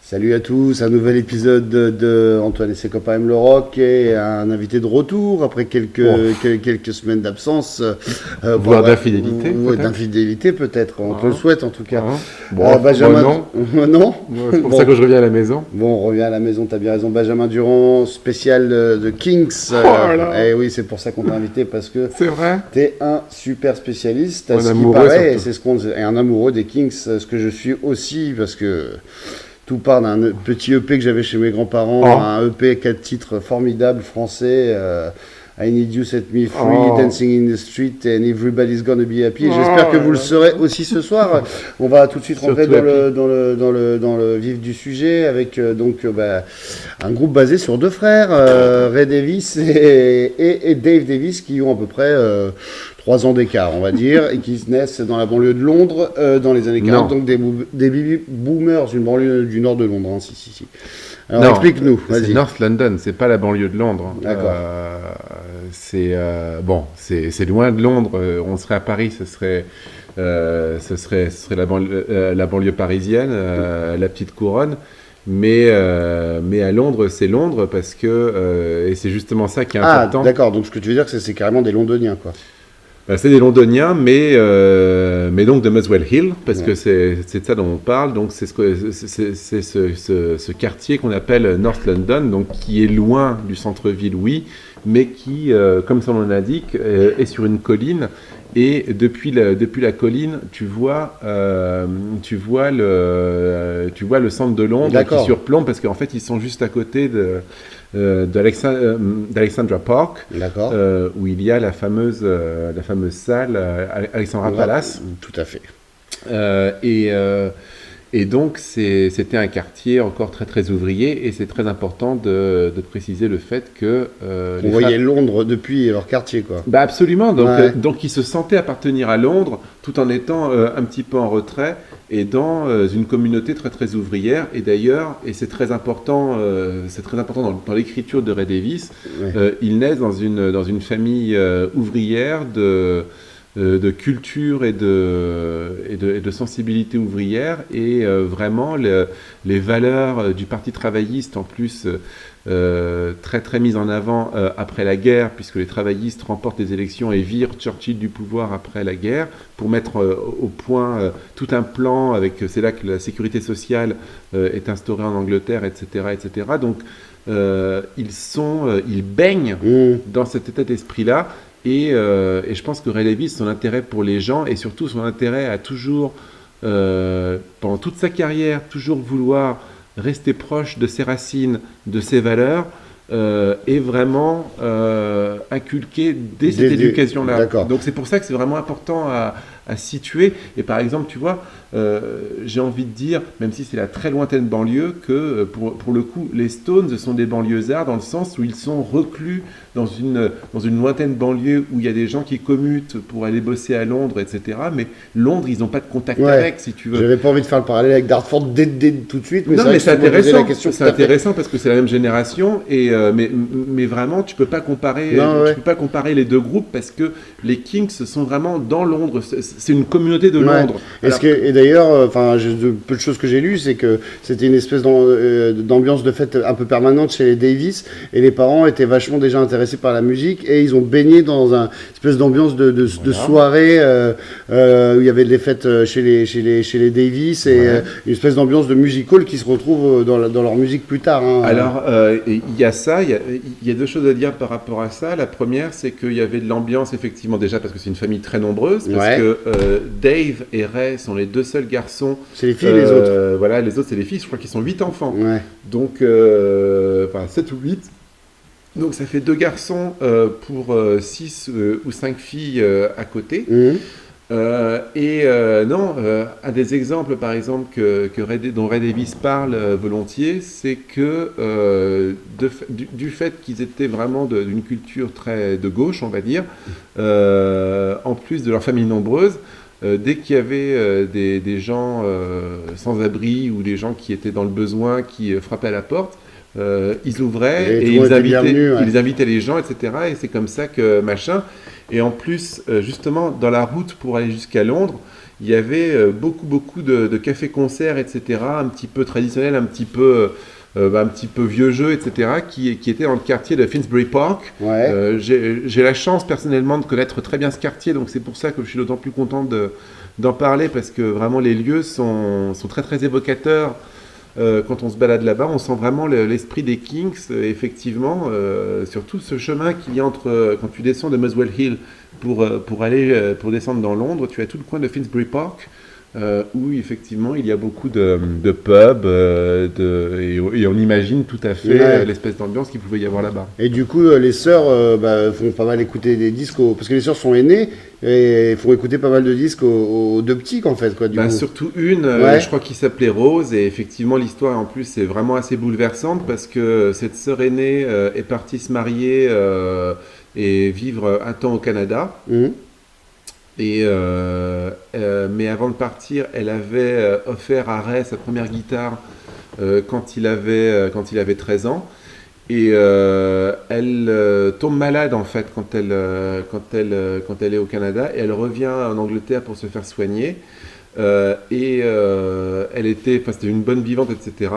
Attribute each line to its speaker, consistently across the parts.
Speaker 1: Salut à tous, un nouvel épisode de Antoine et ses copains aiment le rock et un invité de retour après quelques semaines d'absence.
Speaker 2: Voire d'infidélité, peut-être.
Speaker 1: D'infidélité peut-être, on te le
Speaker 2: Ah.
Speaker 1: souhaite en tout cas.
Speaker 2: Ah. Bon,
Speaker 1: Benjamin...
Speaker 2: non.
Speaker 1: Non.
Speaker 2: C'est pour
Speaker 1: Bon.
Speaker 2: ça que je reviens à la maison.
Speaker 1: Bon, on revient à la maison, t'as bien raison. Benjamin Durand, spécial de Kings. Et oui, c'est pour ça qu'on t'a invité parce que
Speaker 2: C'est vrai.
Speaker 1: t'es un super spécialiste,
Speaker 2: Un
Speaker 1: à ce qui
Speaker 2: amoureux,
Speaker 1: paraît, et
Speaker 2: surtout.
Speaker 1: et un amoureux des Kings, ce que je suis aussi, parce que tout part d'un petit EP que j'avais chez mes grands-parents,
Speaker 2: Oh.
Speaker 1: un EP 4 titres formidable français, I Need You, Set Me Free,
Speaker 2: Oh.
Speaker 1: Dancing in the Street and Everybody's Gonna Be Happy. Et
Speaker 2: Oh
Speaker 1: j'espère que
Speaker 2: là
Speaker 1: vous le
Speaker 2: là.
Speaker 1: serez aussi ce soir. On va tout de suite rentrer
Speaker 2: Surtout
Speaker 1: dans le vif du sujet avec un groupe basé sur deux frères, Ray Davies et Dave Davies, qui ont à peu près 3 ans d'écart, on va dire, et qui naissent dans la banlieue de Londres dans les années 40,
Speaker 2: Non.
Speaker 1: donc des baby boomers, une banlieue du nord de Londres. Hein, si. Alors
Speaker 2: Non,
Speaker 1: explique-nous,
Speaker 2: c'est
Speaker 1: vas-y.
Speaker 2: North London, c'est pas la banlieue de Londres.
Speaker 1: D'accord.
Speaker 2: C'est loin de Londres. On serait à Paris, ce serait la banlieue parisienne, la petite couronne. Mais à Londres, c'est Londres parce que et c'est justement ça qui est
Speaker 1: Ah,
Speaker 2: important.
Speaker 1: d'accord, donc ce que tu veux dire, c'est carrément des Londoniens, quoi.
Speaker 2: C'est des Londoniens, mais donc de Muswell Hill, parce que c'est de ça dont on parle. Donc c'est ce quartier qu'on appelle North London, donc qui est loin du centre-ville, oui, mais qui, comme son nom l'indique, est sur une colline. Et depuis la colline, tu vois le centre de Londres
Speaker 1: D'accord.
Speaker 2: qui surplombe, parce qu'en fait, ils sont juste à côté d'Alexandra Park,
Speaker 1: D'accord.
Speaker 2: où il y a la fameuse salle Alexandra Palace.
Speaker 1: Tout à fait.
Speaker 2: Et donc, c'était un quartier encore très, très ouvrier, et c'est très important de préciser le fait que...
Speaker 1: On voyait Londres depuis leur quartier, quoi.
Speaker 2: Bah absolument,
Speaker 1: Ouais.
Speaker 2: donc ils se sentaient appartenir à Londres tout en étant un petit peu en retrait et dans une communauté très très ouvrière. Et d'ailleurs, et c'est très important dans l'écriture de Ray Davies,
Speaker 1: Ouais.
Speaker 2: il naît dans une famille ouvrière de culture et de sensibilité ouvrière, et vraiment les valeurs du Parti travailliste, en plus très très mises en avant après la guerre, puisque les travaillistes remportent les élections et virent Churchill du pouvoir après la guerre pour mettre au point tout un plan c'est là que la sécurité sociale est instaurée en Angleterre, etc. Donc ils baignent dans cet état d'esprit-là. Et je pense que Ray Davies, son intérêt pour les gens, et surtout son intérêt à toujours, pendant toute sa carrière, toujours vouloir rester proche de ses racines, de ses valeurs, est vraiment inculqué dès cette éducation-là.
Speaker 1: D'accord.
Speaker 2: Donc c'est pour ça que c'est vraiment important à situer. Et par exemple, tu vois, j'ai envie de dire, même si c'est la très lointaine banlieue, que pour le coup, les Stones sont des banlieusards dans le sens où ils sont reclus dans une lointaine banlieue où il y a des gens qui commutent pour aller bosser à Londres, etc. Mais Londres, ils n'ont pas de contact avec, si tu veux.
Speaker 1: J'avais pas envie de faire le parallèle avec Dartford dès tout de suite, mais
Speaker 2: Non,
Speaker 1: c'est vrai
Speaker 2: mais
Speaker 1: que
Speaker 2: c'est
Speaker 1: tu m'as posé
Speaker 2: intéressant.
Speaker 1: la question
Speaker 2: C'est
Speaker 1: tout à fait.
Speaker 2: intéressant parce que c'est la même génération, et mais vraiment, tu peux pas comparer.
Speaker 1: Non, ouais.
Speaker 2: Tu peux pas comparer les deux groupes parce que les Kings sont vraiment dans Londres. C'est une communauté de
Speaker 1: Ouais.
Speaker 2: Londres.
Speaker 1: Et d'ailleurs, peu de choses que j'ai lues, c'est que c'était une espèce d'ambiance de fête un peu permanente chez les Davies, et les parents étaient vachement déjà intéressés par la musique, et ils ont baigné dans une espèce d'ambiance de soirée où il y avait des fêtes chez les Davies, et une espèce d'ambiance de music hall qui se retrouve dans leur musique plus tard. Hein.
Speaker 2: Alors, il y a ça, il y a deux choses à dire par rapport à ça. La première, c'est qu'il y avait de l'ambiance, effectivement, déjà parce que c'est une famille très nombreuse, parce
Speaker 1: Ouais.
Speaker 2: que Dave et Ray sont les deux seuls garçons.
Speaker 1: C'est les filles, les autres.
Speaker 2: Voilà, les autres, c'est les filles. Je crois qu'ils sont 8 enfants.
Speaker 1: Ouais.
Speaker 2: Donc, 7 ou 8. Donc, ça fait 2 garçons pour 6 ou 5 filles à côté.
Speaker 1: Mhm.
Speaker 2: Un des exemples, par exemple, dont Ray Davies parle volontiers, c'est que du fait qu'ils étaient vraiment d'une culture très de gauche, on va dire, en plus de leur famille nombreuse, dès qu'il y avait des gens sans abri ou des gens qui étaient dans le besoin, qui frappaient à la porte, ils ouvraient et ils invitaient les gens, etc. Et c'est comme ça que machin. Et en plus, justement, dans la route pour aller jusqu'à Londres, il y avait beaucoup de cafés-concerts, etc., un petit peu traditionnels, un petit peu vieux jeu, etc., qui était dans le quartier de Finsbury Park.
Speaker 1: Ouais.
Speaker 2: J'ai la chance personnellement de connaître très bien ce quartier, donc c'est pour ça que je suis d'autant plus content d'en parler, parce que vraiment les lieux sont très très évocateurs. Quand on se balade là-bas, on sent vraiment l'esprit des Kings, effectivement, sur tout ce chemin qu'il y a quand tu descends de Muswell Hill pour descendre dans Londres, tu as tout le coin de Finsbury Park, où effectivement il y a beaucoup de pubs, et on imagine tout à fait
Speaker 1: Ouais.
Speaker 2: l'espèce d'ambiance qu'il pouvait y avoir là-bas.
Speaker 1: Et du coup, les sœurs font pas mal écouter des disques, parce que les sœurs sont aînées, et font écouter pas mal de disques aux deux petits, en fait, quoi, du coup.
Speaker 2: Surtout une,
Speaker 1: Ouais.
Speaker 2: je crois qu'il s'appelait Rose, et effectivement l'histoire en plus est vraiment assez bouleversante, parce que cette sœur aînée est partie se marier et vivre un temps au Canada.
Speaker 1: Mhm.
Speaker 2: Mais avant de partir, elle avait offert à Ray sa première guitare quand il avait 13 ans. Et elle tombe malade en fait quand elle est au Canada, et elle revient en Angleterre pour se faire soigner. C'était une bonne vivante, etc.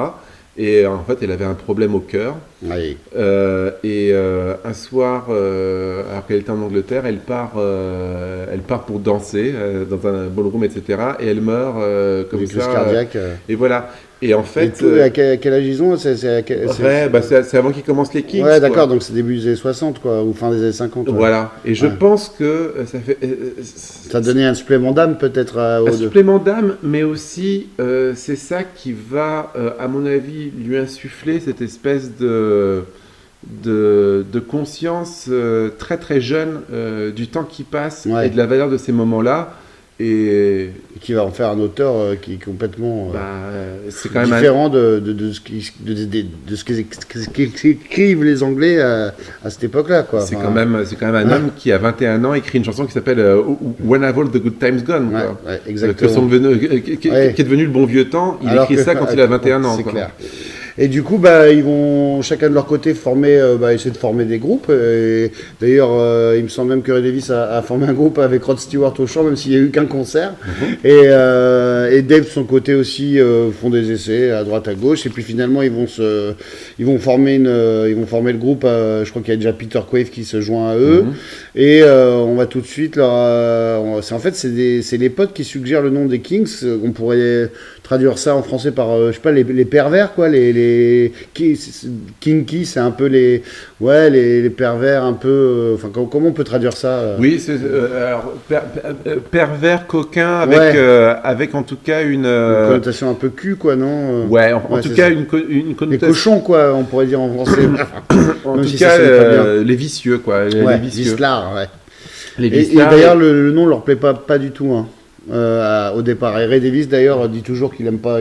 Speaker 2: Et en fait, elle avait un problème au cœur.
Speaker 1: Ouais.
Speaker 2: Un soir, alors qu'elle était en Angleterre, elle part pour danser dans un ballroom, etc. Et elle meurt comme
Speaker 1: Des crises
Speaker 2: ça.
Speaker 1: cardiaques.
Speaker 2: Et voilà. Et en
Speaker 1: Et
Speaker 2: fait,
Speaker 1: tout, à quel âge ils ont?
Speaker 2: c'est avant qu'ils commencent les Kings.
Speaker 1: Ouais, d'accord,
Speaker 2: quoi.
Speaker 1: donc c'est début des années 60, quoi, ou fin des années 50. Ouais.
Speaker 2: Voilà. Et je
Speaker 1: Ouais.
Speaker 2: pense que ça fait.
Speaker 1: Ça a donné un supplément d'âme, peut-être, aux
Speaker 2: Un
Speaker 1: deux.
Speaker 2: supplément d'âme, mais aussi c'est ça qui va, à mon avis, lui insuffler cette espèce de conscience très très jeune du temps qui passe,
Speaker 1: Ouais.
Speaker 2: et de la valeur de ces moments-là. Et
Speaker 1: Qui va en faire un auteur qui est complètement
Speaker 2: c'est quand même
Speaker 1: différent de ce qu'écrivent les Anglais à cette époque-là, quoi.
Speaker 2: c'est
Speaker 1: Enfin,
Speaker 2: quand même un homme qui, à 21 ans, écrit une chanson qui s'appelle When Have All the Good Times Gone,
Speaker 1: ouais,
Speaker 2: quoi.
Speaker 1: ouais,
Speaker 2: Que
Speaker 1: exactement.
Speaker 2: qui est devenu le bon vieux temps. Il
Speaker 1: Alors
Speaker 2: écrit
Speaker 1: que-
Speaker 2: ça quand il a 21 ans.
Speaker 1: C'est
Speaker 2: quoi.
Speaker 1: clair. Et du coup, ils vont chacun de leur côté essayer de former des groupes. Et d'ailleurs, il me semble même que Ray Davies a formé un groupe avec Rod Stewart au chant, même s'il n'y a eu qu'un concert. Et Dave, de son côté aussi, font des essais à droite, à gauche. Et puis finalement, ils vont former le groupe. Je crois qu'il y a déjà Peter Quaife qui se joint à eux. Et on va tout de suite c'est les potes qui suggèrent le nom des Kings. On pourrait traduire ça en français par je sais pas, les pervers, quoi, kinky, c'est un peu les pervers un peu, enfin comment on peut traduire ça
Speaker 2: Oui, alors pervers, coquin,
Speaker 1: Ouais.
Speaker 2: avec en tout cas une
Speaker 1: une connotation un peu cul, quoi, non
Speaker 2: ouais, en
Speaker 1: Ouais,
Speaker 2: tout
Speaker 1: c'est
Speaker 2: cas
Speaker 1: ça.
Speaker 2: une
Speaker 1: Les
Speaker 2: connotation.
Speaker 1: cochons, quoi, on pourrait dire en français.
Speaker 2: En
Speaker 1: Même
Speaker 2: tout
Speaker 1: si
Speaker 2: cas,
Speaker 1: ça sonne pas bien.
Speaker 2: les vicieux, quoi. Les
Speaker 1: Ouais,
Speaker 2: vicieux.
Speaker 1: Vislar, ouais.
Speaker 2: Les
Speaker 1: Et
Speaker 2: vislards,
Speaker 1: d'ailleurs, le nom leur plaît pas du tout, hein, au départ. Et Ray Davies, d'ailleurs, dit toujours qu'il aime pas.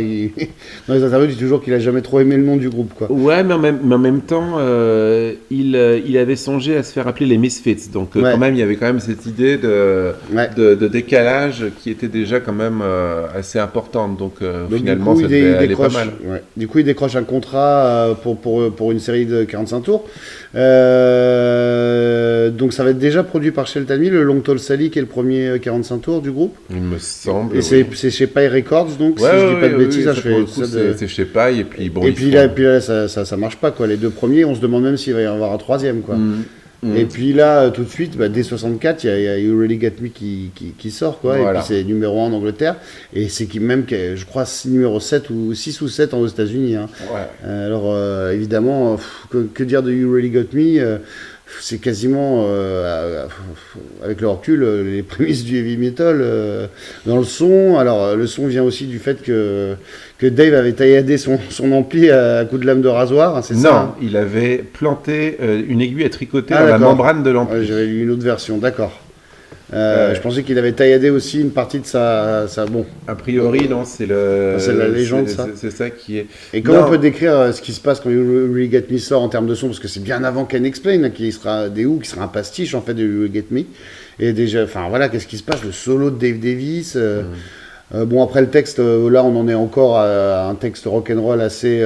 Speaker 1: Dans les interviews, il dit toujours qu'il a jamais trop aimé le nom du groupe, quoi.
Speaker 2: Ouais, mais en même temps, il avait songé à se faire appeler les Misfits. Donc,
Speaker 1: Ouais.
Speaker 2: quand même, il y avait quand même cette idée
Speaker 1: Ouais.
Speaker 2: de décalage qui était déjà quand même assez importante. Donc,
Speaker 1: Donc,
Speaker 2: finalement,
Speaker 1: du coup,
Speaker 2: ça devait aller pas
Speaker 1: décroche,
Speaker 2: mal.
Speaker 1: ouais. Du coup, il décroche un contrat pour une série de 45 tours. Donc, ça va être déjà produit par Shelton Mill, le Long Tall Sally, qui est le premier 45 tours du groupe.
Speaker 2: Il me semble.
Speaker 1: Et
Speaker 2: oui.
Speaker 1: c'est chez Pye Records, donc,
Speaker 2: Ouais,
Speaker 1: si je dis pas de
Speaker 2: oui,
Speaker 1: bêtises,
Speaker 2: ça,
Speaker 1: je
Speaker 2: pour
Speaker 1: fais
Speaker 2: le coup,
Speaker 1: ça de...
Speaker 2: c'est chez Paille, et puis bon.
Speaker 1: Et
Speaker 2: ils
Speaker 1: puis
Speaker 2: font-
Speaker 1: là, ça marche pas, quoi. Les deux premiers, on se demande même s'il va y en avoir un troisième, quoi.
Speaker 2: Mm.
Speaker 1: Et puis là, tout de suite, dès 64, il y a You Really Get Me qui sort, quoi.
Speaker 2: Voilà.
Speaker 1: Et puis c'est numéro 1 en Angleterre. Et c'est je crois, numéro 7 ou 6 ou 7 aux États-Unis, hein.
Speaker 2: Ouais.
Speaker 1: Alors, évidemment, que dire de You Really Got Me c'est quasiment, avec le recul, les prémices du heavy metal dans le son. Alors, le son vient aussi du fait que Dave avait tailladé son ampli à coups de lame de rasoir, hein, c'est
Speaker 2: Non,
Speaker 1: ça, hein.
Speaker 2: il avait planté une aiguille à tricoter
Speaker 1: Ah,
Speaker 2: dans la
Speaker 1: d'accord.
Speaker 2: membrane de l'ampli.
Speaker 1: Ouais, j'avais lu une autre version, d'accord.
Speaker 2: Ouais.
Speaker 1: Je pensais qu'il avait tailladé aussi une partie de sa bon.
Speaker 2: A priori, non, c'est
Speaker 1: C'est la légende, ça.
Speaker 2: C'est ça qui est.
Speaker 1: Et comment
Speaker 2: Non.
Speaker 1: on peut décrire ce qui se passe quand You Really Get Me sort en termes de son, parce que c'est bien avant Can Explain, hein, qui sera qui sera un pastiche en fait de You Really Get Me. Et déjà, enfin voilà, qu'est-ce qui se passe, le solo de Dave Davies. Bon, après le texte, là on en est encore à un texte rock'n'roll assez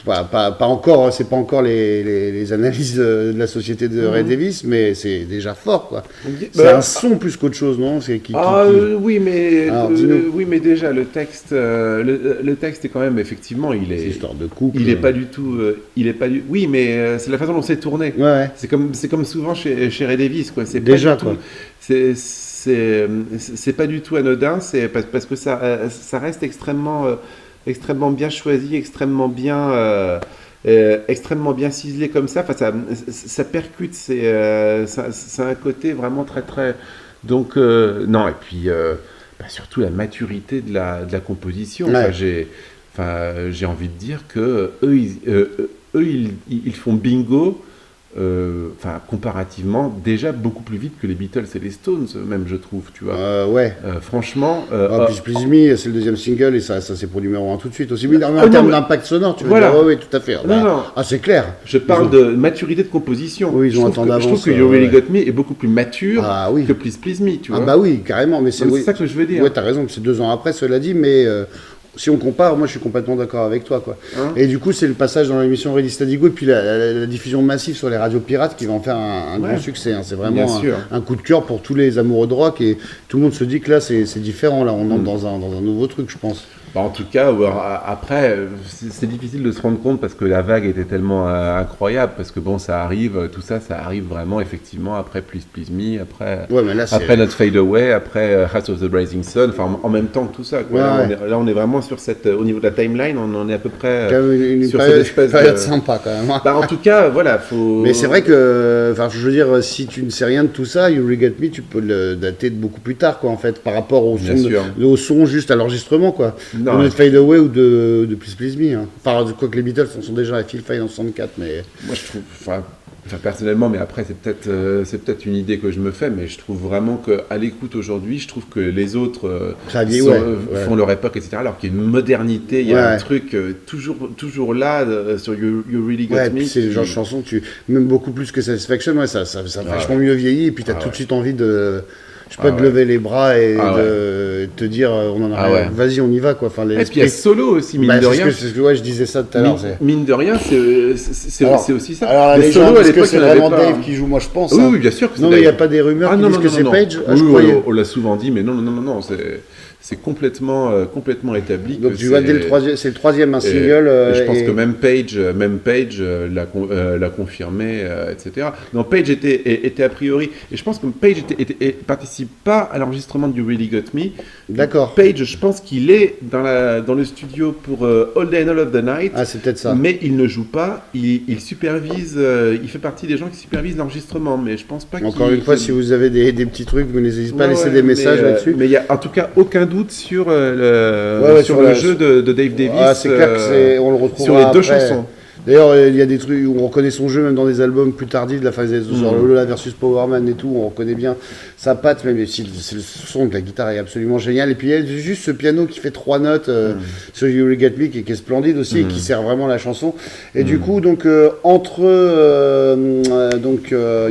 Speaker 1: pas encore, c'est pas encore les analyses de la société de Ray Davies, mais c'est déjà fort, quoi. C'est un son plus qu'autre chose, non?
Speaker 2: Oui, mais
Speaker 1: Alors,
Speaker 2: oui, mais déjà le texte est quand même effectivement,
Speaker 1: c'est histoire de couple.
Speaker 2: il est pas du tout, Oui, mais c'est la façon dont c'est tourné.
Speaker 1: Ouais.
Speaker 2: C'est comme souvent chez Ray Davies, quoi. C'est
Speaker 1: Déjà,
Speaker 2: pas du
Speaker 1: quoi.
Speaker 2: tout, c'est pas du tout anodin. C'est parce que ça reste extrêmement bien choisi, extrêmement bien ciselé comme ça. Enfin, ça percute. C'est un côté vraiment très très. Donc non, et puis surtout la maturité de la composition.
Speaker 1: Ouais.
Speaker 2: J'ai envie de dire que ils font bingo. Comparativement, déjà beaucoup plus vite que les Beatles et les Stones, même, je trouve, tu vois.
Speaker 1: Ouais.
Speaker 2: Franchement.
Speaker 1: Puis Please Me, c'est le deuxième single et ça c'est pour numéro 1 tout de suite. Aussi, mais en
Speaker 2: non,
Speaker 1: termes
Speaker 2: mais-
Speaker 1: d'impact sonore, tu veux
Speaker 2: Voilà.
Speaker 1: dire, oui, tout à fait.
Speaker 2: Non.
Speaker 1: Ah, c'est clair.
Speaker 2: Je parle de maturité de composition.
Speaker 1: Oui, ils ont un temps
Speaker 2: Je
Speaker 1: d'avance,
Speaker 2: trouve que You Really
Speaker 1: ouais.
Speaker 2: Got Me est beaucoup plus mature
Speaker 1: Ah, oui.
Speaker 2: que Please Please Me, tu vois.
Speaker 1: Ah, bah oui, carrément. Mais
Speaker 2: Non, mais c'est ça que je veux dire.
Speaker 1: Ouais, t'as raison, c'est 2 ans après, cela dit, mais si on compare, moi je suis complètement d'accord avec toi, quoi.
Speaker 2: Hein
Speaker 1: Et du coup, c'est le passage dans l'émission Ready Steady Go et puis la diffusion massive sur les radios pirates qui va en faire un
Speaker 2: Ouais.
Speaker 1: grand succès, hein. C'est
Speaker 2: Bien
Speaker 1: vraiment
Speaker 2: sûr.
Speaker 1: un coup de cœur pour tous les amoureux de rock et tout le monde se dit que là c'est différent, là on entre dans un nouveau truc, je pense.
Speaker 2: En tout cas, après, c'est difficile de se rendre compte parce que la vague était tellement incroyable, parce que bon, ça arrive vraiment effectivement après Please Please Me,
Speaker 1: Ouais, mais là c'est.
Speaker 2: après Not Fade Away, après Heart of the Rising Sun, enfin en même temps que tout ça, quoi.
Speaker 1: Ouais,
Speaker 2: Là, on est vraiment sur au niveau de la timeline, on en est à peu près
Speaker 1: Quand même une
Speaker 2: sur
Speaker 1: période,
Speaker 2: cette espèce
Speaker 1: période
Speaker 2: de...
Speaker 1: sympa quand même, hein.
Speaker 2: En tout cas, voilà, faut...
Speaker 1: Mais c'est vrai que, enfin, je veux dire, si tu ne sais rien de tout ça, You Really Got Me, tu peux le dater de beaucoup plus tard, quoi, en fait, par rapport au
Speaker 2: Bien
Speaker 1: son,
Speaker 2: sûr.
Speaker 1: au son juste à l'enregistrement, quoi.
Speaker 2: Non,
Speaker 1: De
Speaker 2: ouais.
Speaker 1: Not Fade Away ou de Please Please Me, hein. Enfin, quoi que les Beatles en sont déjà à Phil Fine en 64, mais.
Speaker 2: Moi, je trouve, personnellement, mais après, c'est peut-être une idée que je me fais, mais je trouve vraiment qu'à l'écoute aujourd'hui, je trouve que les autres
Speaker 1: Ça a vieilli, ouais.
Speaker 2: font leur époque, etc. Alors qu'il y a une modernité, il y a
Speaker 1: Ouais.
Speaker 2: un truc toujours là sur You Really Got
Speaker 1: Ouais,
Speaker 2: Me.
Speaker 1: puis c'est le genre de chanson que même beaucoup plus que Satisfaction, ouais, ça a vachement mieux vieilli, et puis t'as tout de suite envie de. Je sais pas, de lever les bras et de te dire, on en a rien.
Speaker 2: ouais.
Speaker 1: Vas-y, on y va, quoi. Enfin,
Speaker 2: Et puis il y a solo aussi, mine
Speaker 1: Bah,
Speaker 2: de rien.
Speaker 1: ouais, je disais ça tout à l'heure.
Speaker 2: Mine de rien, c'est
Speaker 1: Alors-
Speaker 2: aussi ça.
Speaker 1: Alors, la
Speaker 2: Les
Speaker 1: légende,
Speaker 2: solos, à
Speaker 1: est-ce que
Speaker 2: l'époque,
Speaker 1: c'est
Speaker 2: il y en avait
Speaker 1: vraiment
Speaker 2: pas.
Speaker 1: Dave qui joue? Moi, je pense.
Speaker 2: Oui,
Speaker 1: hein.
Speaker 2: oui, bien sûr que c'est
Speaker 1: Non, mais il n'y a
Speaker 2: Dave.
Speaker 1: pas des rumeurs qui
Speaker 2: non,
Speaker 1: disent
Speaker 2: non,
Speaker 1: que
Speaker 2: non,
Speaker 1: c'est
Speaker 2: non.
Speaker 1: Page? Ah,
Speaker 2: Oui,
Speaker 1: je croyais.
Speaker 2: on l'a souvent dit, mais non, c'est complètement établi.
Speaker 1: Donc,
Speaker 2: que
Speaker 1: tu vois, c'est le troisième, un
Speaker 2: Et-
Speaker 1: single.
Speaker 2: et je pense que même Page l'a confirmé, etc. Non, Page était a priori, et je pense que Page participe pas à l'enregistrement du Really Got Me.
Speaker 1: D'accord.
Speaker 2: Page, je pense qu'il est dans le studio pour All Day and All of the Night,
Speaker 1: Ah, c'est peut-être ça.
Speaker 2: mais il ne joue pas, il supervise, il fait partie des gens qui supervisent l'enregistrement, mais je pense pas
Speaker 1: Encore une fois, si vous avez des petits trucs, vous n'hésitez pas à laisser des messages là-dessus.
Speaker 2: Mais il y a en tout cas aucun doute sur
Speaker 1: sur
Speaker 2: le
Speaker 1: la-
Speaker 2: jeu de Dave Davis.
Speaker 1: Ah, c'est clair que on le retrouvera
Speaker 2: sur les deux
Speaker 1: après.
Speaker 2: chansons.
Speaker 1: D'ailleurs, il y a des trucs où on reconnaît son jeu même dans des albums plus tardifs de la phase genre Lola versus Powerman et tout, on reconnaît bien sa patte, même si le son de la guitare est absolument génial. Et puis il y a juste ce piano qui fait 3 notes sur You Really Got Me qui est splendide aussi et qui sert vraiment la chanson. Et du coup, donc entre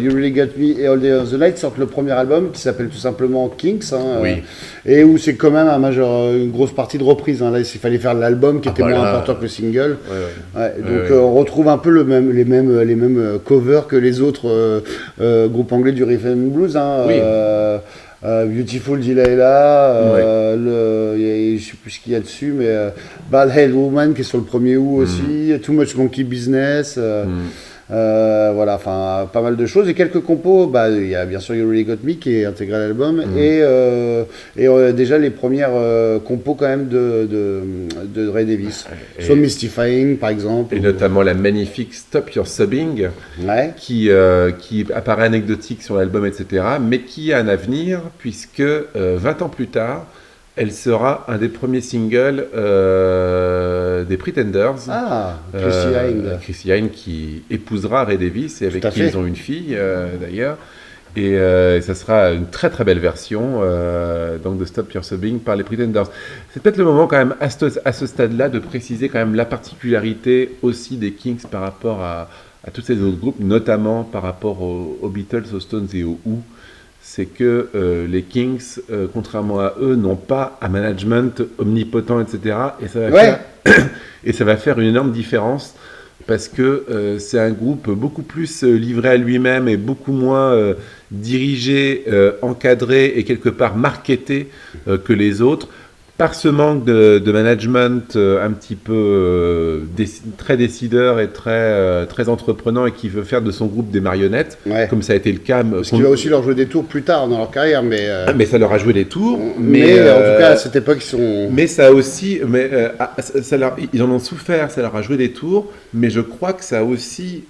Speaker 1: You Really Got Me et All Day of the Night sortent le premier album qui s'appelle tout simplement Kinks. Hein,
Speaker 2: Oui.
Speaker 1: et où c'est quand même une grosse partie de reprise. Hein. Là, il fallait faire l'album qui était
Speaker 2: bah
Speaker 1: moins
Speaker 2: là,
Speaker 1: important que le single. Ouais, donc
Speaker 2: ouais.
Speaker 1: on retrouve un peu les mêmes covers que les autres groupes anglais du rhythm and blues. Hein.
Speaker 2: Oui.
Speaker 1: Beautiful Delilah, je sais plus ce qu'il y a dessus, mais Bad Head Woman qui est sur le 1er août aussi, Too Much Monkey Business. Voilà, enfin pas mal de choses et quelques compos. Bah, il y a bien sûr You Really Got Me qui est intégré à l'album et déjà les premières compos quand même de Ray Davis. So Mystifying par exemple.
Speaker 2: Et notamment la magnifique Stop Your Subbing,
Speaker 1: Ouais.
Speaker 2: qui apparaît anecdotique sur l'album, etc., mais qui a un avenir, puisque 20 ans plus tard, elle sera un des premiers singles des Pretenders.
Speaker 1: Ah, Chrissy Hynde.
Speaker 2: Chrissy Hynde qui épousera Ray Davis et avec
Speaker 1: Tout à
Speaker 2: qui
Speaker 1: fait.
Speaker 2: ils ont une fille d'ailleurs. Et ça sera une très très belle version donc de Stop Your Subbing par les Pretenders. C'est peut-être le moment quand même à ce stade-là de préciser quand même la particularité aussi des Kings par rapport à tous ces autres groupes, notamment par rapport aux Beatles, aux Stones et aux Who. C'est que les Kings, contrairement à eux, n'ont pas un management omnipotent, etc. Et ça va
Speaker 1: Ouais.
Speaker 2: faire Et ça va faire une énorme différence parce que c'est un groupe beaucoup plus livré à lui-même et beaucoup moins dirigé, encadré et quelque part marketé que les autres. Par ce manque de management un petit peu très décideur et très entreprenant et qui veut faire de son groupe des marionnettes, comme ça a été le cas.
Speaker 1: Parce qu'il va aussi leur jouer des tours plus tard dans leur carrière.
Speaker 2: Mais ça leur a joué des tours.
Speaker 1: Mais en tout cas, à cette époque, ils sont...
Speaker 2: Mais ça a aussi... ils en ont souffert, ça leur a joué des tours, mais je crois que ça a aussi...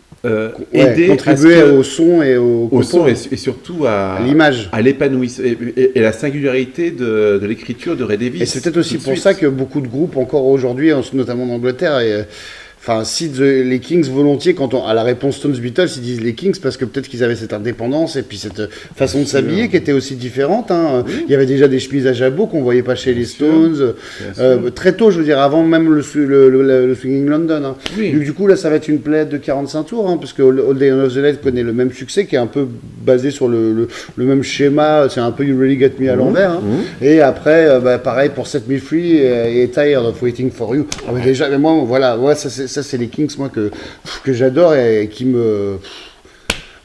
Speaker 1: contribuer au son et au
Speaker 2: son et surtout à
Speaker 1: l'image,
Speaker 2: à l'épanouissement et la singularité de l'écriture de Ray Davies.
Speaker 1: Et c'est peut-être aussi pour ça que beaucoup de groupes encore aujourd'hui, notamment en Angleterre, citent les Kings volontiers à la réponse Stones Beatles, ils disent les Kings parce que peut-être qu'ils avaient cette indépendance et puis cette façon de s'habiller qui était aussi différente. Oui. Il y avait déjà des chemises à jabot qu'on voyait pas chez les Stones très tôt, je veux dire, avant même le Swinging London. Oui. Du coup, là, ça va être une plaide de 45 tours, parce que All Day of the Night connaît le même succès, qui est un peu basé sur le même schéma. C'est un peu You Really Get Me à l'envers. Et après, pareil pour Set Me Free et Tired of Waiting for You. Mais déjà, mais moi, voilà, ça c'est les Kings, moi, que j'adore et qui me...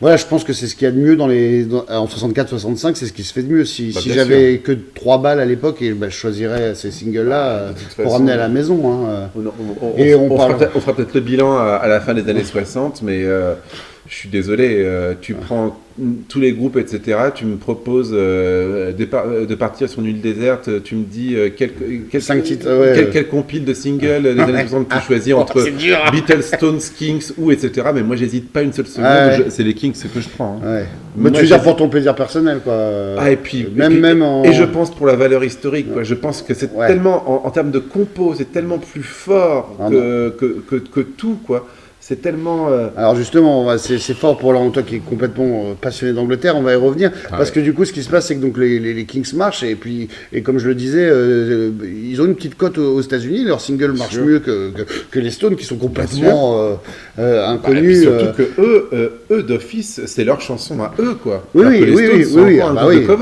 Speaker 1: Voilà, je pense que c'est ce qu'il y a de mieux en 64-65, c'est ce qui se fait de mieux. Si j'avais que 3 balles à l'époque, je choisirais ces singles-là pour ramener à la maison.
Speaker 2: On fera peut-être le bilan à la fin des années 60, mais je suis désolé, tu prends tous les groupes, etc. Tu me proposes de partir sur une île déserte, tu me dis quel compile de singles des années 60 tu choisis entre Beatles, Stones, Kings etc. Mais moi, j'hésite pas une seule seconde, c'est les Kings que je prends.
Speaker 1: Mais tu veux dire pour ton plaisir personnel, quoi.
Speaker 2: Et puis, et je pense pour la valeur historique, quoi. Je pense que c'est tellement, en termes de compos, c'est tellement plus fort que tout, quoi. C'est tellement...
Speaker 1: Alors justement, c'est fort pour toi qui est complètement passionné d'Angleterre, on va y revenir. Parce que du coup, ce qui se passe, c'est que donc, les Kings marchent, et comme je le disais, ils ont une petite cote aux États-Unis, leur single marche mieux que les Stones, qui sont complètement inconnus.
Speaker 2: Et surtout que eux d'office, c'est leur chanson à eux, quoi.
Speaker 1: Oui.
Speaker 2: À l'époque.